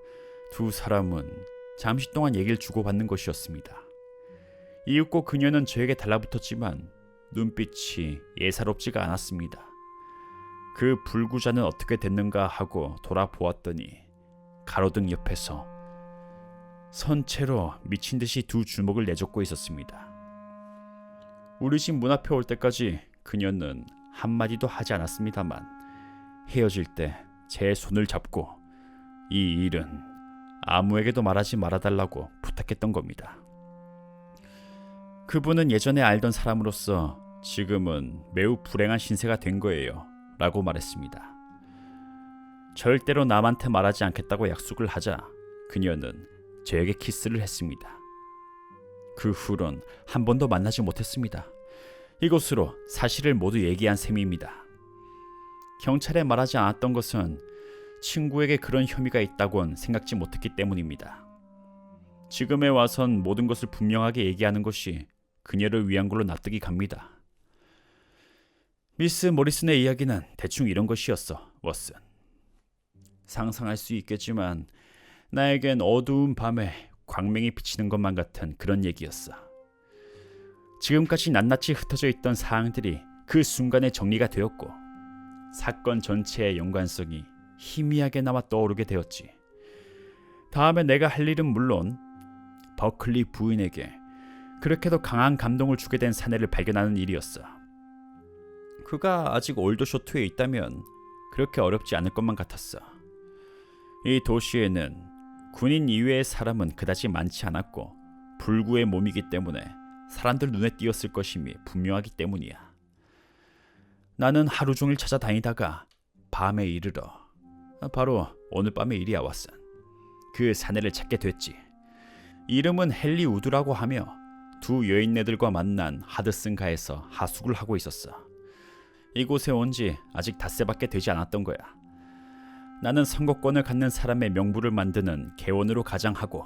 두 사람은 잠시 동안 얘기를 주고받는 것이었습니다. 이윽고 그녀는 저에게 달라붙었지만 눈빛이 예사롭지가 않았습니다. 그 불구자는 어떻게 됐는가 하고 돌아보았더니 가로등 옆에서 선체로 미친 듯이 두 주먹을 내젓고 있었습니다. 우리 집 문 앞에 올 때까지 그녀는 한마디도 하지 않았습니다만 헤어질 때 제 손을 잡고 이 일은 아무에게도 말하지 말아달라고 부탁했던 겁니다. 그분은 예전에 알던 사람으로서 지금은 매우 불행한 신세가 된 거예요 라고 말했습니다. 절대로 남한테 말하지 않겠다고 약속을 하자 그녀는 저에게 키스를 했습니다. 그 후론 한 번도 만나지 못했습니다. 이것으로 사실을 모두 얘기한 셈입니다. 경찰에 말하지 않았던 것은 친구에게 그런 혐의가 있다곤 생각지 못했기 때문입니다. 지금에 와선 모든 것을 분명하게 얘기하는 것이 그녀를 위한 걸로 납득이 갑니다. 미스 모리슨의 이야기는 대충 이런 것이었어, 왓슨. 상상할 수 있겠지만 나에겐 어두운 밤에 광명이 비치는 것만 같은 그런 얘기였어. 지금까지 낱낱이 흩어져 있던 사항들이 그 순간에 정리가 되었고 사건 전체의 연관성이 희미하게 남아 떠오르게 되었지. 다음에 내가 할 일은 물론 버클리 부인에게 그렇게도 강한 감동을 주게 된 사내를 발견하는 일이었어. 그가 아직 올더쇼트에 있다면 그렇게 어렵지 않을 것만 같았어. 이 도시에는 군인 이외의 사람은 그다지 많지 않았고 불구의 몸이기 때문에 사람들 눈에 띄었을 것임이 분명하기 때문이야. 나는 하루 종일 찾아다니다가 밤에 이르러 바로 오늘 밤의 일이야 왓슨. 그 사내를 찾게 됐지. 이름은 헨리 우드라고 하며 두 여인네들과 만난 하드슨가에서 하숙을 하고 있었어. 이곳에 온 지 아직 닷새밖에 되지 않았던 거야. 나는 선거권을 갖는 사람의 명부를 만드는 개원으로 가장하고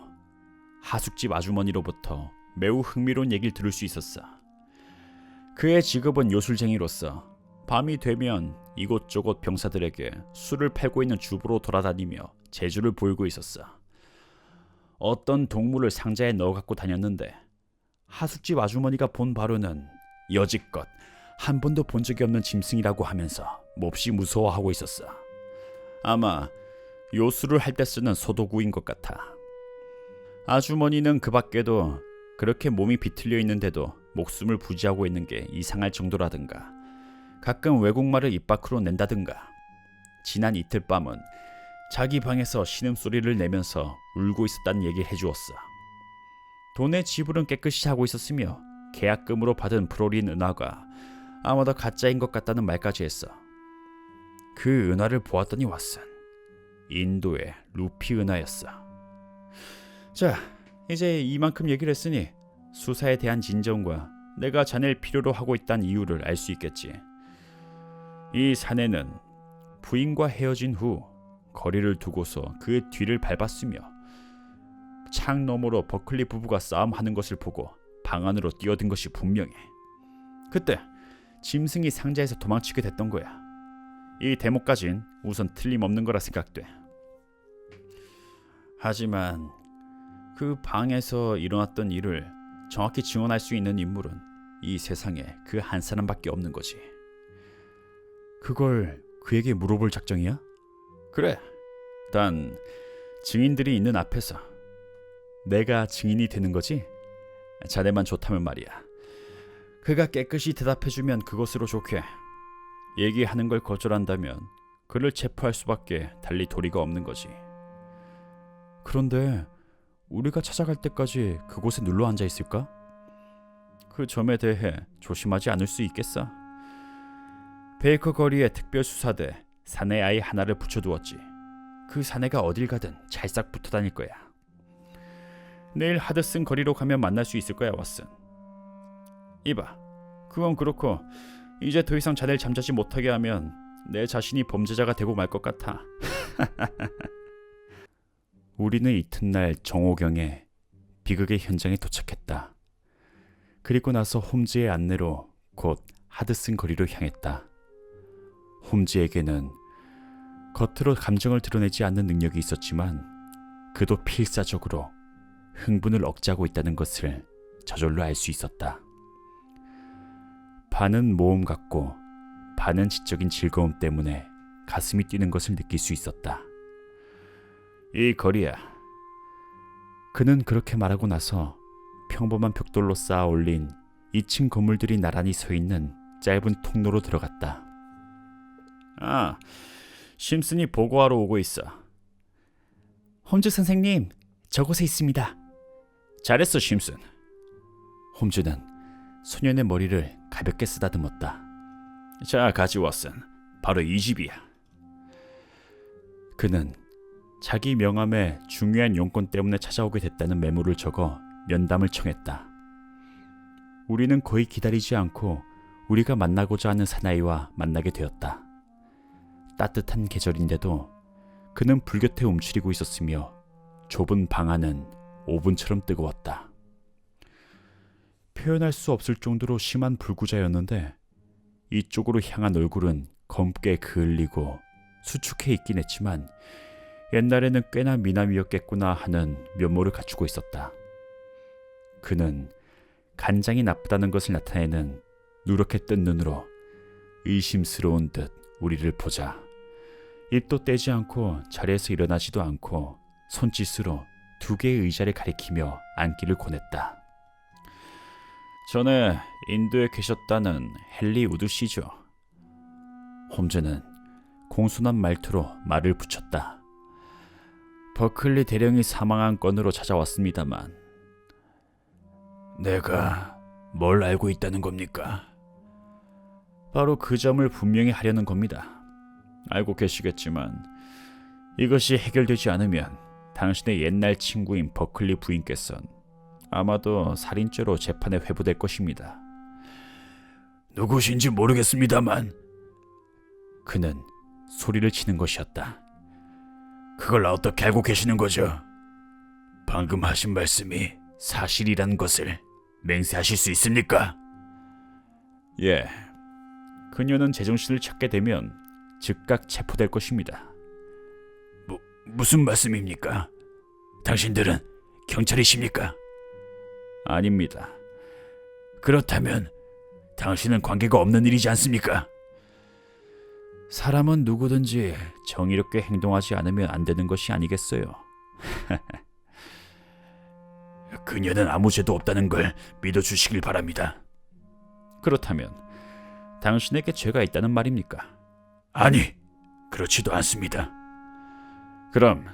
하숙집 아주머니로부터 매우 흥미로운 얘기를 들을 수 있었어. 그의 직업은 요술쟁이로서 밤이 되면 이곳저곳 병사들에게 술을 팔고 있는 주부로 돌아다니며 재주를 보이고 있었어. 어떤 동물을 상자에 넣어 갖고 다녔는데 하숙집 아주머니가 본 바로는 여지껏 한 번도 본 적이 없는 짐승이라고 하면서 몹시 무서워하고 있었어. 아마 요술을 할 때 쓰는 소도구인 것 같아. 아주머니는 그 밖에도 그렇게 몸이 비틀려 있는데도 목숨을 부지하고 있는 게 이상할 정도라든가 가끔 외국말을 입 밖으로 낸다든가 지난 이틀 밤은 자기 방에서 신음소리를 내면서 울고 있었다는 얘기를 해주었어. 돈의 지불은 깨끗이 하고 있었으며 계약금으로 받은 프로린 은화가 아마도 가짜인 것 같다는 말까지 했어. 그 은화를 보았더니 왓슨, 인도의 루피 은화였어. 자, 이제 이만큼 얘기를 했으니 수사에 대한 진정과 내가 자네를 필요로 하고 있다는 이유를 알 수 있겠지. 이 사내는 부인과 헤어진 후 거리를 두고서 그 뒤를 밟았으며 창 너머로 버클리 부부가 싸움하는 것을 보고 방 안으로 뛰어든 것이 분명해. 그때 짐승이 상자에서 도망치게 됐던 거야. 이 대목까진 우선 틀림없는 거라 생각돼. 하지만 그 방에서 일어났던 일을 정확히 증언할 수 있는 인물은 이 세상에 그 한 사람밖에 없는 거지. 그걸 그에게 물어볼 작정이야? 그래. 단 증인들이 있는 앞에서 내가 증인이 되는 거지? 자네만 좋다면 말이야. 그가 깨끗이 대답해주면 그것으로 좋게. 얘기하는 걸 거절한다면 그를 체포할 수밖에 달리 도리가 없는 거지. 그런데 우리가 찾아갈 때까지 그곳에 눌러 앉아 있을까? 그 점에 대해 조심하지 않을 수 있겠어. 베이커 거리에 특별수사대 사내 아이 하나를 붙여두었지. 그 사내가 어딜 가든 찰싹 붙어 다닐 거야. 내일 하드슨 거리로 가면 만날 수 있을 거야, 왓슨. 이봐, 그건 그렇고 이제 더 이상 자네를 잠자지 못하게 하면 내 자신이 범죄자가 되고 말 것 같아. 우리는 이튿날 정오경에 비극의 현장에 도착했다. 그리고 나서 홈즈의 안내로 곧 하드슨 거리로 향했다. 홈즈에게는 겉으로 감정을 드러내지 않는 능력이 있었지만 그도 필사적으로 흥분을 억제하고 있다는 것을 저절로 알 수 있었다. 반은 모험 같고 반은 지적인 즐거움 때문에 가슴이 뛰는 것을 느낄 수 있었다. 이 거리야. 그는 그렇게 말하고 나서 평범한 벽돌로 쌓아 올린 2층 건물들이 나란히 서 있는 짧은 통로로 들어갔다. 아, 심슨이 보고하러 오고 있어. 홈즈 선생님, 저곳에 있습니다. 잘했어, 심슨. 홈즈는 소년의 머리를 가볍게 쓰다듬었다. 자, 가지 왓슨. 바로 이 집이야. 그는 자기 명함에 중요한 용건 때문에 찾아오게 됐다는 메모를 적어 면담을 청했다. 우리는 거의 기다리지 않고 우리가 만나고자 하는 사나이와 만나게 되었다. 따뜻한 계절인데도 그는 불곁에 움츠리고 있었으며 좁은 방 안은 오븐처럼 뜨거웠다. 표현할 수 없을 정도로 심한 불구자였는데 이쪽으로 향한 얼굴은 검게 그을리고 수축해 있긴 했지만 옛날에는 꽤나 미남이었겠구나 하는 면모를 갖추고 있었다. 그는 간장이 나쁘다는 것을 나타내는 누렇게 뜬 눈으로 의심스러운 듯 우리를 보자 입도 떼지 않고 자리에서 일어나지도 않고 손짓으로 2개의 의자를 가리키며 앉기를 권했다. 전에 인도에 계셨다는 헨리 우드 씨죠. 홈즈는 공손한 말투로 말을 붙였다. 버클리 대령이 사망한 건으로 찾아왔습니다만. 내가 뭘 알고 있다는 겁니까? 바로 그 점을 분명히 하려는 겁니다. 알고 계시겠지만 이것이 해결되지 않으면 당신의 옛날 친구인 버클리 부인께서는 아마도 살인죄로 재판에 회부될 것입니다. 누구신지 모르겠습니다만. 그는 소리를 치는 것이었다. 그걸 어떻게 알고 계시는 거죠? 방금 하신 말씀이 사실이란 것을 맹세하실 수 있습니까? 예. 그녀는 제정신을 찾게 되면 즉각 체포될 것입니다. 무슨 말씀입니까? 당신들은 경찰이십니까? 아닙니다. 그렇다면 당신은 관계가 없는 일이지 않습니까? 사람은 누구든지 정의롭게 행동하지 않으면 안 되는 것이 아니겠어요. 그녀는 아무 죄도 없다는 걸 믿어주시길 바랍니다. 그렇다면 당신에게 죄가 있다는 말입니까? 아니, 그렇지도 않습니다. 그럼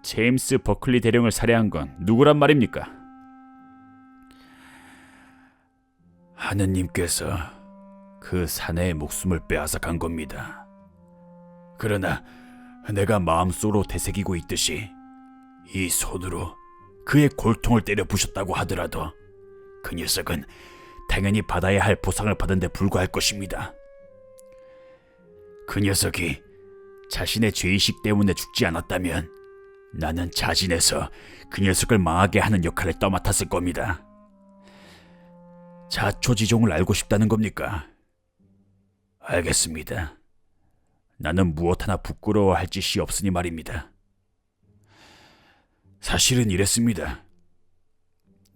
제임스 버클리 대령을 살해한 건 누구란 말입니까? 하느님께서 그 사내의 목숨을 빼앗아 간 겁니다. 그러나 내가 마음속으로 되새기고 있듯이 이 손으로 그의 골통을 때려 부셨다고 하더라도 그 녀석은 당연히 받아야 할 보상을 받은 데 불과할 것입니다. 그 녀석이 자신의 죄의식 때문에 죽지 않았다면 나는 자진해서 그 녀석을 망하게 하는 역할을 떠맡았을 겁니다. 자초지종을 알고 싶다는 겁니까? 알겠습니다. 나는 무엇 하나 부끄러워할 짓이 없으니 말입니다. 사실은 이랬습니다.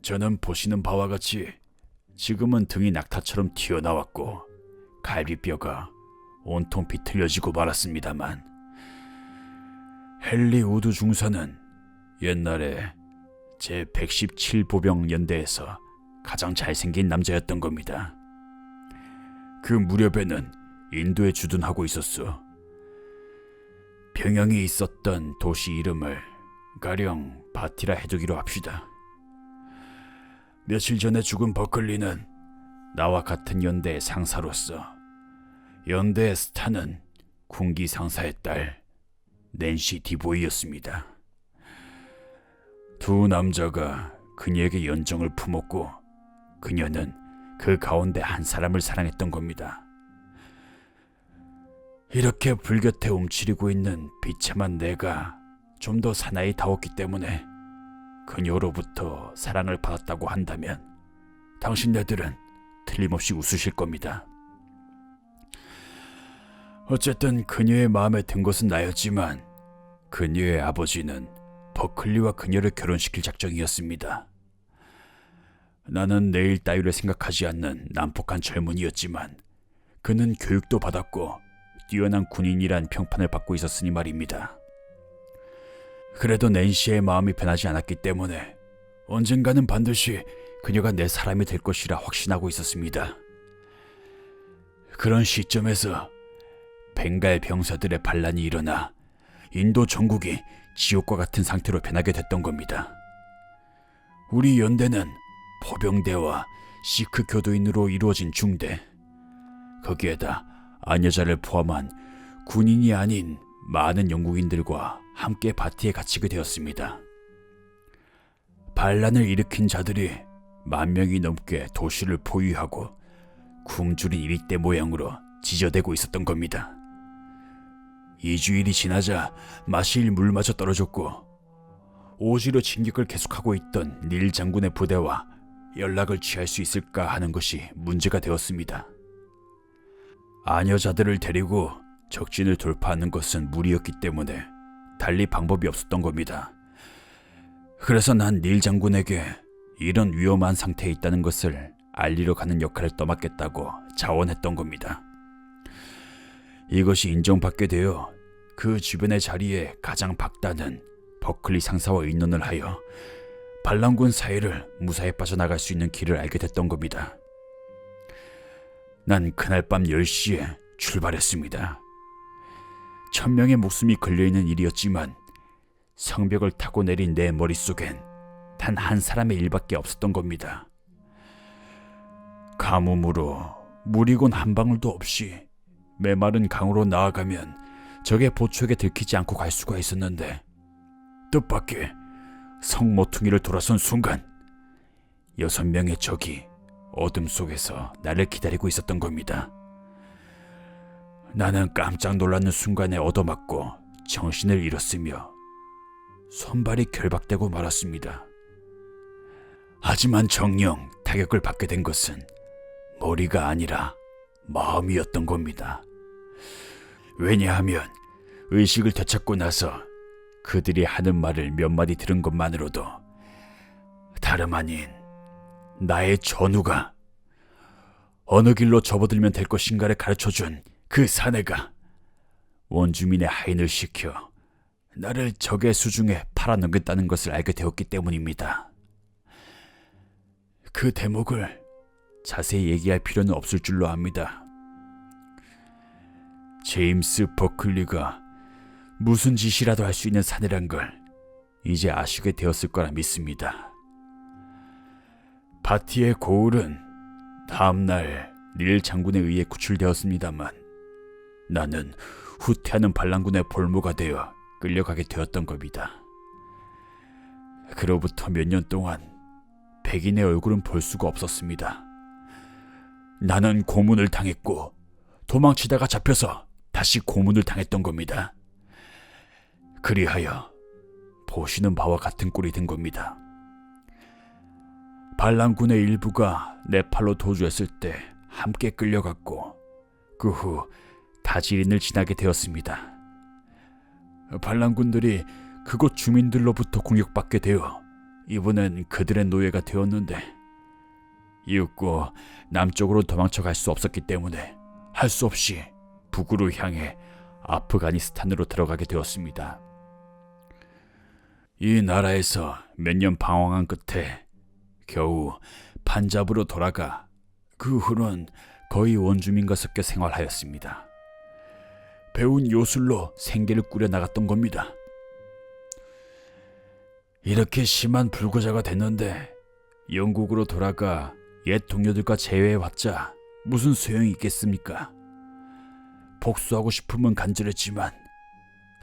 저는 보시는 바와 같이 지금은 등이 낙타처럼 튀어나왔고 갈비뼈가 온통 비틀려지고 말았습니다만 헨리 우드 중사는 옛날에 제 117보병 연대에서 가장 잘생긴 남자였던 겁니다. 그 무렵에는 인도에 주둔하고 있었소. 병영이 있었던 도시 이름을 가령 바티라 해두기로 합시다. 며칠 전에 죽은 버클리는 나와 같은 연대의 상사로서 연대의 스타는 군기 상사의 딸 낸시 디보이였습니다. 두 남자가 그녀에게 연정을 품었고 그녀는 그 가운데 한 사람을 사랑했던 겁니다. 이렇게 불곁에 움츠리고 있는 비참한 내가 좀 더 사나이 다웠기 때문에 그녀로부터 사랑을 받았다고 한다면 당신네들은 틀림없이 웃으실 겁니다. 어쨌든 그녀의 마음에 든 것은 나였지만 그녀의 아버지는 버클리와 그녀를 결혼시킬 작정이었습니다. 나는 내일 따위를 생각하지 않는 난폭한 젊은이였지만 그는 교육도 받았고 뛰어난 군인이란 평판을 받고 있었으니 말입니다. 그래도 낸시의 마음이 변하지 않았기 때문에 언젠가는 반드시 그녀가 내 사람이 될 것이라 확신하고 있었습니다. 그런 시점에서 벵갈 병사들의 반란이 일어나 인도 전국이 지옥과 같은 상태로 변하게 됐던 겁니다. 우리 연대는 포병대와 시크 교도인으로 이루어진 중대, 거기에다 아녀자를 포함한 군인이 아닌 많은 영국인들과 함께 바티에 갇히게 되었습니다. 반란을 일으킨 자들이 10,000명이 넘게 도시를 포위하고 굶주린 일익대 모양으로 지저대고 있었던 겁니다. 2주일이 지나자 마실 물마저 떨어졌고 오지로 진격을 계속하고 있던 닐 장군의 부대와 연락을 취할 수 있을까 하는 것이 문제가 되었습니다. 아녀자들을 데리고 적진을 돌파하는 것은 무리였기 때문에 달리 방법이 없었던 겁니다. 그래서 난 닐 장군에게 이런 위험한 상태에 있다는 것을 알리러 가는 역할을 떠맡겠다고 자원했던 겁니다. 이것이 인정받게 되어 그 주변의 자리에 가장 박다는 버클리 상사와 의논을 하여 반란군 사이를 무사히 빠져나갈 수 있는 길을 알게 됐던 겁니다. 난 그날 밤 10시에 출발했습니다. 1000명의 목숨이 걸려있는 일이었지만 성벽을 타고 내린 내 머릿속엔 단 한 사람의 일밖에 없었던 겁니다. 가뭄으로 물이곤 한 방울도 없이 메마른 강으로 나아가면 적의 보초에 들키지 않고 갈 수가 있었는데, 뜻밖의 성 모퉁이를 돌아선 순간 6명의 적이 어둠 속에서 나를 기다리고 있었던 겁니다. 나는 깜짝 놀라는 순간에 얻어맞고 정신을 잃었으며 손발이 결박되고 말았습니다. 하지만 정녕 타격을 받게 된 것은 머리가 아니라 마음이었던 겁니다. 왜냐하면 의식을 되찾고 나서 그들이 하는 말을 몇 마디 들은 것만으로도 다름 아닌 나의 전우가 어느 길로 접어들면 될 것인가를 가르쳐준 그 사내가 원주민의 하인을 시켜 나를 적의 수중에 팔아넘겼다는 것을 알게 되었기 때문입니다. 그 대목을 자세히 얘기할 필요는 없을 줄로 압니다. 제임스 버클리가 무슨 짓이라도 할 수 있는 사내란 걸 이제 아시게 되었을 거라 믿습니다. 바티의 고울은 다음날 릴 장군에 의해 구출되었습니다만 나는 후퇴하는 반란군의 볼모가 되어 끌려가게 되었던 겁니다. 그로부터 몇 년 동안 백인의 얼굴은 볼 수가 없었습니다. 나는 고문을 당했고 도망치다가 잡혀서 다시 고문을 당했던 겁니다. 그리하여 보시는 바와 같은 꼴이 된 겁니다. 반란군의 일부가 네팔로 도주했을 때 함께 끌려갔고 그 후 다지린을 지나게 되었습니다. 반란군들이 그곳 주민들로부터 공격받게 되어 이번엔 그들의 노예가 되었는데 이윽고 남쪽으로 도망쳐 갈 수 없었기 때문에 할 수 없이 북으로 향해 아프가니스탄으로 들어가게 되었습니다. 이 나라에서 몇 년 방황한 끝에 겨우 판잡으로 돌아가 그 후론 거의 원주민과 섞여 생활하였습니다. 배운 요술로 생계를 꾸려나갔던 겁니다. 이렇게 심한 불구자가 됐는데 영국으로 돌아가 옛 동료들과 재회해봤자 무슨 소용이 있겠습니까? 복수하고 싶음은 간절했지만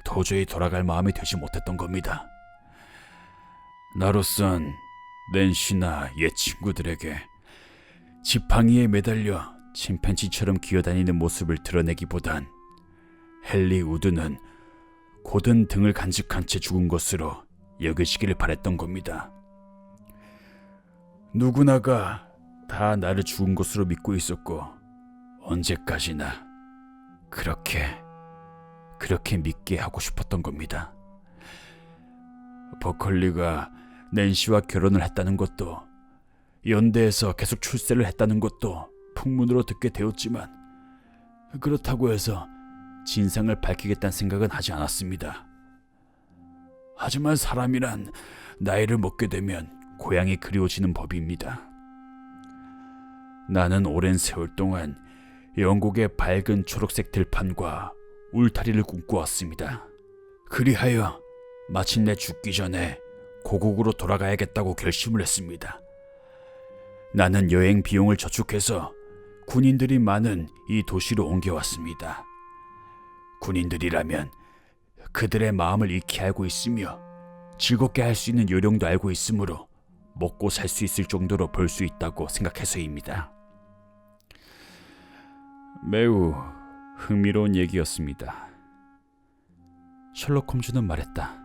도저히 돌아갈 마음이 되지 못했던 겁니다. 나로선 낸시나 옛 친구들에게 지팡이에 매달려 침팬지처럼 기어다니는 모습을 드러내기보단 헨리 우드는 곧은 등을 간직한 채 죽은 것으로 여기시기를 바랬던 겁니다. 누구나가 다 나를 죽은 것으로 믿고 있었고 언제까지나 그렇게 믿게 하고 싶었던 겁니다. 버컬리가 낸시와 결혼을 했다는 것도 연대에서 계속 출세를 했다는 것도 풍문으로 듣게 되었지만 그렇다고 해서 진상을 밝히겠다는 생각은 하지 않았습니다. 하지만 사람이란 나이를 먹게 되면 고향이 그리워지는 법입니다. 나는 오랜 세월 동안 영국의 밝은 초록색 들판과 울타리를 꿈꿔왔습니다. 그리하여 마침내 죽기 전에 고국으로 돌아가야겠다고 결심을 했습니다. 나는 여행 비용을 저축해서 군인들이 많은 이 도시로 옮겨왔습니다. 군인들이라면 그들의 마음을 익히 알고 있으며 즐겁게 할 수 있는 요령도 알고 있으므로 먹고 살 수 있을 정도로 벌 수 있다고 생각해서입니다. 매우 흥미로운 얘기였습니다. 셜록 홈즈는 말했다.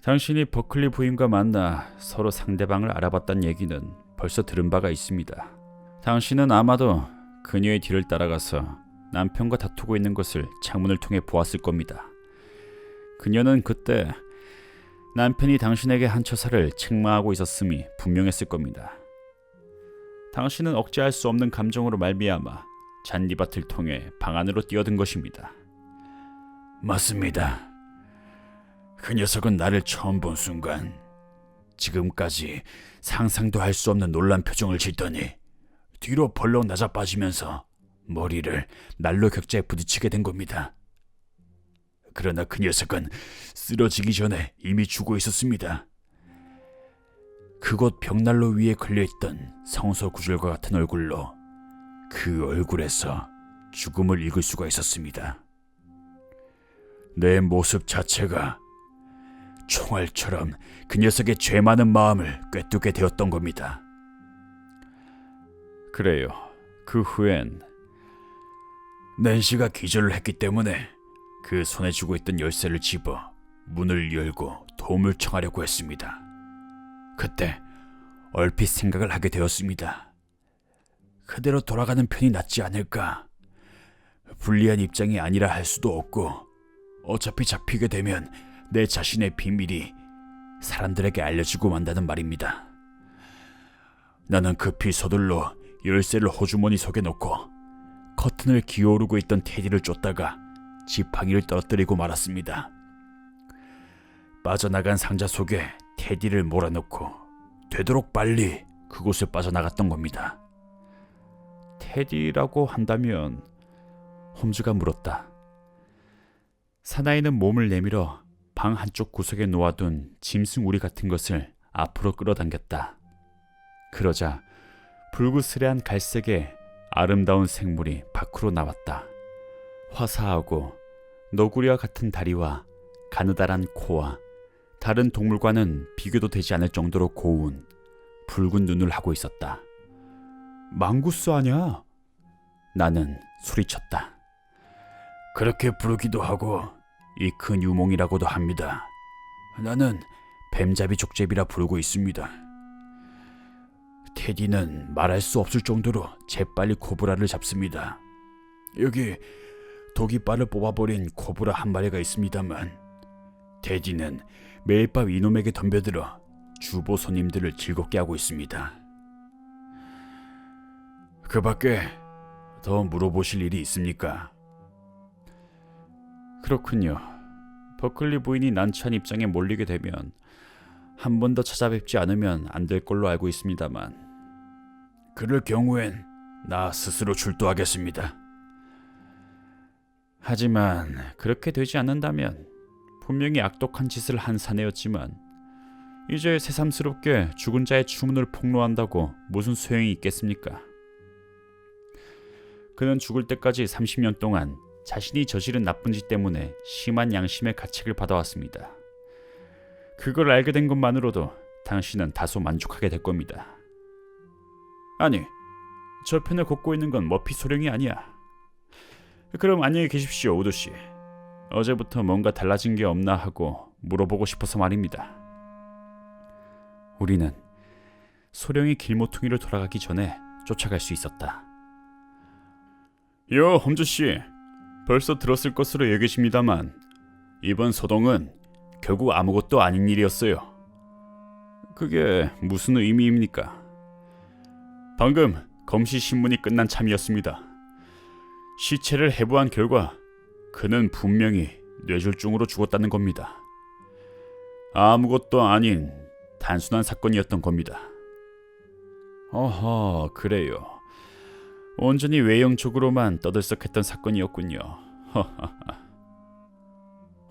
당신이 버클리 부인과 만나 서로 상대방을 알아봤다는 얘기는 벌써 들은 바가 있습니다. 당신은 아마도 그녀의 뒤를 따라가서 남편과 다투고 있는 것을 창문을 통해 보았을 겁니다. 그녀는 그때 남편이 당신에게 한 처사를 책망하고 있었음이 분명했을 겁니다. 당신은 억제할 수 없는 감정으로 말미암아 잔디밭을 통해 방 안으로 뛰어든 것입니다. 맞습니다. 그 녀석은 나를 처음 본 순간 지금까지 상상도 할 수 없는 놀란 표정을 짓더니 뒤로 벌렁 낮아빠지면서 머리를 난로 격자에 부딪히게 된 겁니다. 그러나 그 녀석은 쓰러지기 전에 이미 죽어 있었습니다. 그곳 벽난로 위에 걸려있던 성서 구절과 같은 얼굴로 그 얼굴에서 죽음을 읽을 수가 있었습니다. 내 모습 자체가 총알처럼 그 녀석의 죄 많은 마음을 꿰뚫게 되었던 겁니다. 그래요. 그 후엔 낸시가 기절을 했기 때문에 그 손에 쥐고 있던 열쇠를 집어 문을 열고 도움을 청하려고 했습니다. 그때 얼핏 생각을 하게 되었습니다. 그대로 돌아가는 편이 낫지 않을까? 불리한 입장이 아니라 할 수도 없고 어차피 잡히게 되면 내 자신의 비밀이 사람들에게 알려지고 만다는 말입니다. 나는 급히 서둘러 열쇠를 호주머니 속에 넣고 커튼을 기어오르고 있던 테디를 쫓다가 지팡이를 떨어뜨리고 말았습니다. 빠져나간 상자 속에 테디를 몰아넣고 되도록 빨리 그곳을 빠져나갔던 겁니다. 테디라고 한다면? 홈즈가 물었다. 사나이는 몸을 내밀어 방 한쪽 구석에 놓아둔 짐승우리 같은 것을 앞으로 끌어당겼다. 그러자 불그스레한 갈색의 아름다운 생물이 밖으로 나왔다. 화사하고 너구리와 같은 다리와 가느다란 코와 다른 동물과는 비교도 되지 않을 정도로 고운 붉은 눈을 하고 있었다. 망구스 아냐? 나는 소리쳤다. 그렇게 부르기도 하고 이 큰 유몽이라고도 합니다. 나는 뱀잡이 족제비라 부르고 있습니다. 테디는 말할 수 없을 정도로 재빨리 코브라를 잡습니다. 여기 독이빨을 뽑아버린 코브라 한 마리가 있습니다만 테디는 매일 밤 이놈에게 덤벼들어 주보 손님들을 즐겁게 하고 있습니다. 그 밖에 더 물어보실 일이 있습니까? 그렇군요. 버클리 부인이 난처한 입장에 몰리게 되면 한 번 더 찾아뵙지 않으면 안 될 걸로 알고 있습니다만 그럴 경우엔 나 스스로 출두하겠습니다. 하지만 그렇게 되지 않는다면 분명히 악독한 짓을 한 사내였지만 이제 새삼스럽게 죽은 자의 추문을 폭로한다고 무슨 소용이 있겠습니까? 그는 죽을 때까지 30년 동안 자신이 저지른 나쁜 짓 때문에 심한 양심의 가책을 받아왔습니다. 그걸 알게 된 것만으로도 당신은 다소 만족하게 될 겁니다. 아니, 저편을 걷고 있는 건 머피 소령이 아니야. 그럼 안녕히 계십시오, 오두씨. 어제부터 뭔가 달라진 게 없나 하고 물어보고 싶어서 말입니다. 우리는 소령이 길모퉁이를 돌아가기 전에 쫓아갈 수 있었다. 요, 홈즈씨. 벌써 들었을 것으로 여기십니다만 이번 소동은 결국 아무것도 아닌 일이었어요. 그게 무슨 의미입니까? 방금 검시 신문이 끝난 참이었습니다. 시체를 해부한 결과 그는 분명히 뇌졸중으로 죽었다는 겁니다. 아무것도 아닌 단순한 사건이었던 겁니다. 어허, 그래요. 온전히 외형적으로만 떠들썩했던 사건이었군요.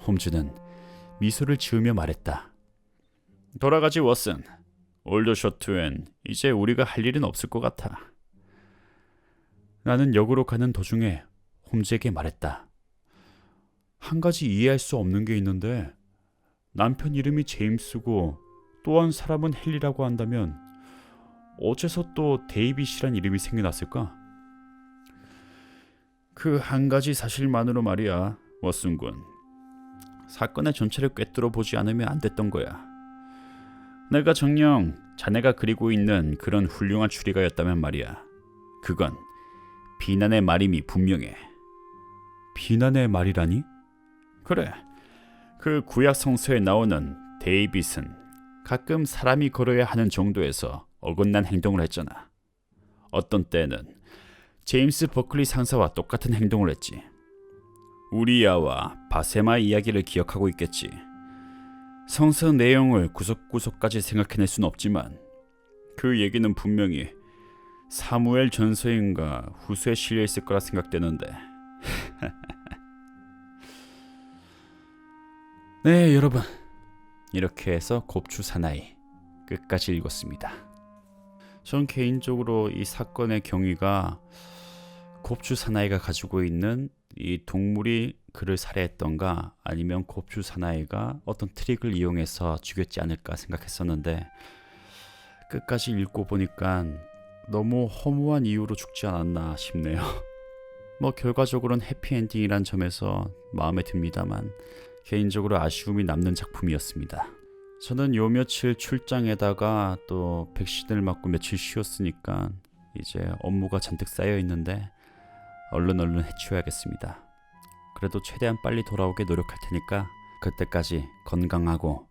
홈즈는 미소를 지으며 말했다. 돌아가지 왓슨. 올더셔트엔 이제 우리가 할 일은 없을 것 같아. 나는 역으로 가는 도중에 홈즈에게 말했다. 한 가지 이해할 수 없는 게 있는데 남편 이름이 제임스고 또한 사람은 헨리라고 한다면 어째서 또 데이빗이란 이름이 생겨났을까? 그 한 가지 사실만으로 말이야, 왓슨군. 사건의 전체를 꿰뚫어 보지 않으면 안 됐던 거야. 내가 정녕 자네가 그리고 있는 그런 훌륭한 추리가였다면 말이야. 그건 비난의 말임이 분명해. 비난의 말이라니? 그래. 그 구약 성서에 나오는 데이빗은 가끔 사람이 걸어야 하는 정도에서 어긋난 행동을 했잖아. 어떤 때는 제임스 버클리 상사와 똑같은 행동을 했지. 우리야와 바세마 이야기를 기억하고 있겠지. 성서 내용을 구석구석까지 생각해낼 순 없지만 그 얘기는 분명히 사무엘 전서인가 후서에 실려 있을 거라 생각되는데. 네, 여러분, 이렇게 해서 곱추 사나이 끝까지 읽었습니다. 전 개인적으로 이 사건의 경위가 곱추 사나이가 가지고 있는 이 동물이 그를 살해했던가 아니면 곱추 사나이가 어떤 트릭을 이용해서 죽였지 않을까 생각했었는데, 끝까지 읽고 보니까 너무 허무한 이유로 죽지 않았나 싶네요. 뭐 결과적으로는 해피엔딩이란 점에서 마음에 듭니다만 개인적으로 아쉬움이 남는 작품이었습니다. 저는 요 며칠 출장에다가 또 백신을 맞고 며칠 쉬었으니까 이제 업무가 잔뜩 쌓여 있는데 얼른 해치워야겠습니다. 그래도 최대한 빨리 돌아오게 노력할 테니까 그때까지 건강하고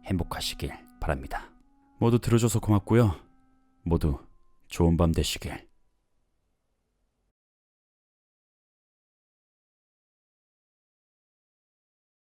행복하시길 바랍니다. 모두 들어줘서 고맙고요. 모두 좋은 밤 되시길